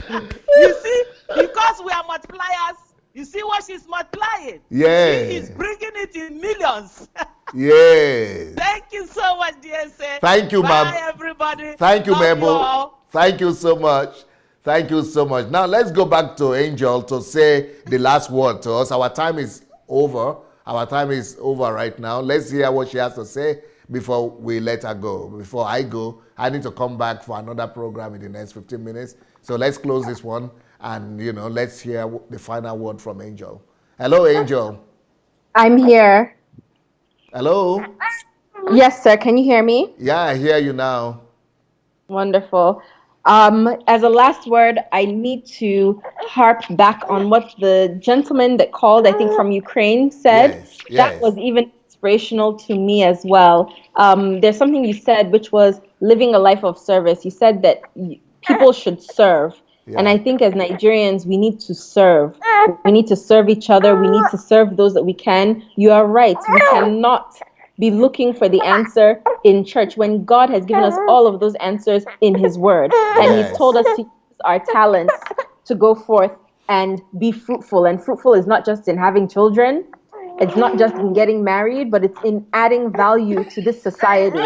You see, because we are multipliers, you see what she's multiplying? Yes. She is bringing it in millions. Yes. Thank you so much, DSA. Thank you, ma'am. Bye, everybody. Thank you, Love Mabel. Thank you so much. Thank you so much. Now let's go back to Angel to say the last word to us. Our time is over. Our time is over right now. Let's hear what she has to say before we let her go. Before I go, I need to come back for another program in the next 15 minutes. So let's close this one and, let's hear the final word from Angel. Hello, Angel. I'm here. Hello. Yes, sir. Can you hear me? Yeah, I hear you now. Wonderful. As a last word, I need to harp back on what the gentleman that called, I think from Ukraine, said. Yes. That was even inspirational to me as well. There's something you said, which was living a life of service. You said that people should serve. Yeah. And I think as Nigerians, we need to serve. We need to serve each other. We need to serve those that we can. You are right. We cannot be looking for the answer in church when God has given us all of those answers in his word. And he's told us to use our talents to go forth and be fruitful. And fruitful is not just in having children. It's not just in getting married, but it's in adding value to this society,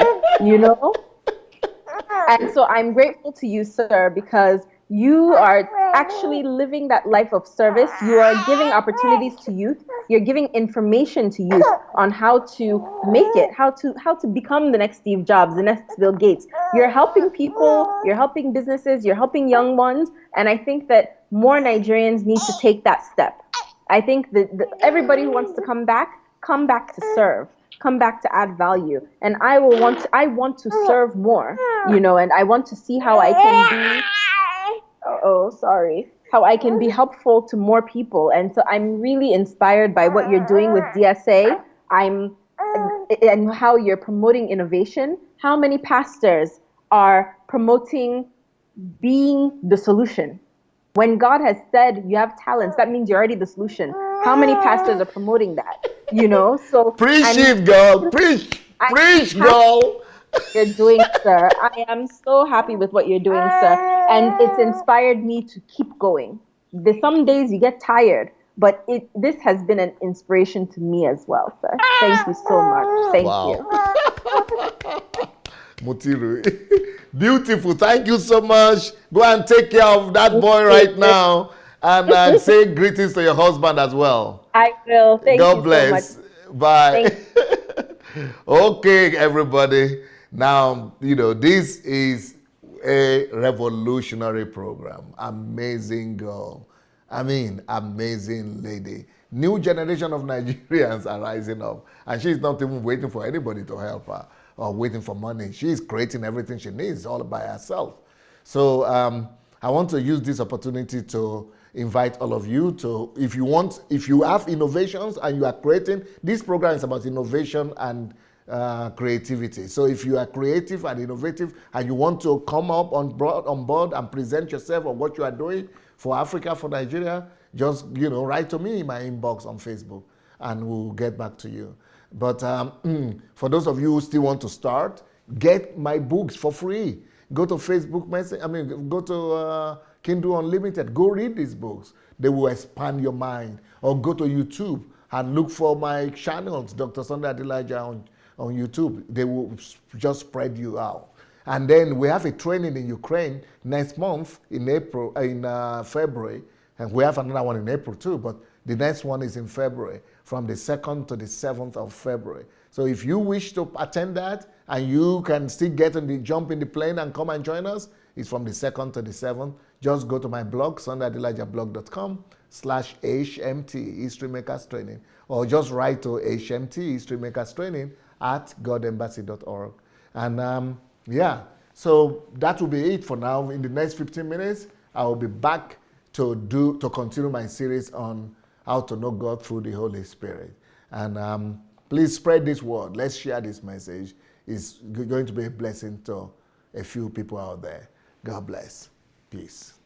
And so I'm grateful to you, sir, because you are actually living that life of service. You are giving opportunities to youth. You're giving information to youth on how to make it, how to become the next Steve Jobs, the next Bill Gates. You're helping people, you're helping businesses, you're helping young ones. And I think that more Nigerians need to take that step. I think that everybody who wants to come back to serve. Come back to add value, and I want to serve more, and I want to see how I can be how I can be helpful to more people. And so I'm really inspired by what you're doing with DSA. And how you're promoting innovation. How many pastors are promoting being the solution? When God has said you have talents, that means you're already the solution. How many pastors are promoting that? So preach it, girl. Preach, girl. You're doing, sir. I am so happy with what you're doing, sir, and it's inspired me to keep going. Some days you get tired, but this has been an inspiration to me as well, sir. Thank you so much. Thank you. Mutiru. Beautiful. Thank you so much. Go and take care of that boy right now. And say greetings to your husband as well. I will. Thank God you bless. so much. Bye. Okay, everybody. Now, this is a revolutionary program. Amazing girl. I mean, amazing lady. New generation of Nigerians are rising up, and she's not even waiting for anybody to help her or waiting for money. She's creating everything she needs all by herself. So I want to use this opportunity to invite all of you to, if you have innovations and you are creating, this program is about innovation and creativity. So if you are creative and innovative and you want to come up on board and present yourself or what you are doing for Africa, for Nigeria, just write to me in my inbox on Facebook and we'll get back to you. But for those of you who still want to start, get my books for free. Go to Facebook message. Go to Kindle Unlimited. Go read these books. They will expand your mind. Or go to YouTube and look for my channels, Dr. Sandra Adelaja on YouTube. They will just spread you out. And then we have a training in Ukraine next month in February, and we have another one in April too. But the next one is in February, from the 2nd to the 7th of February. So if you wish to attend that, and you can still jump in the plane and come and join us, it's from the 2nd to the 7th. Just go to my blog, sandraadelajablog.com/HMT, History Makers Training, or just write to HMT, History Makers Training, @godembassy.org. And yeah, so that will be it for now. In the next 15 minutes, I will be back to continue my series on how to know God through the Holy Spirit. And please spread this word. Let's share this message. It's going to be a blessing to a few people out there. God bless. Peace.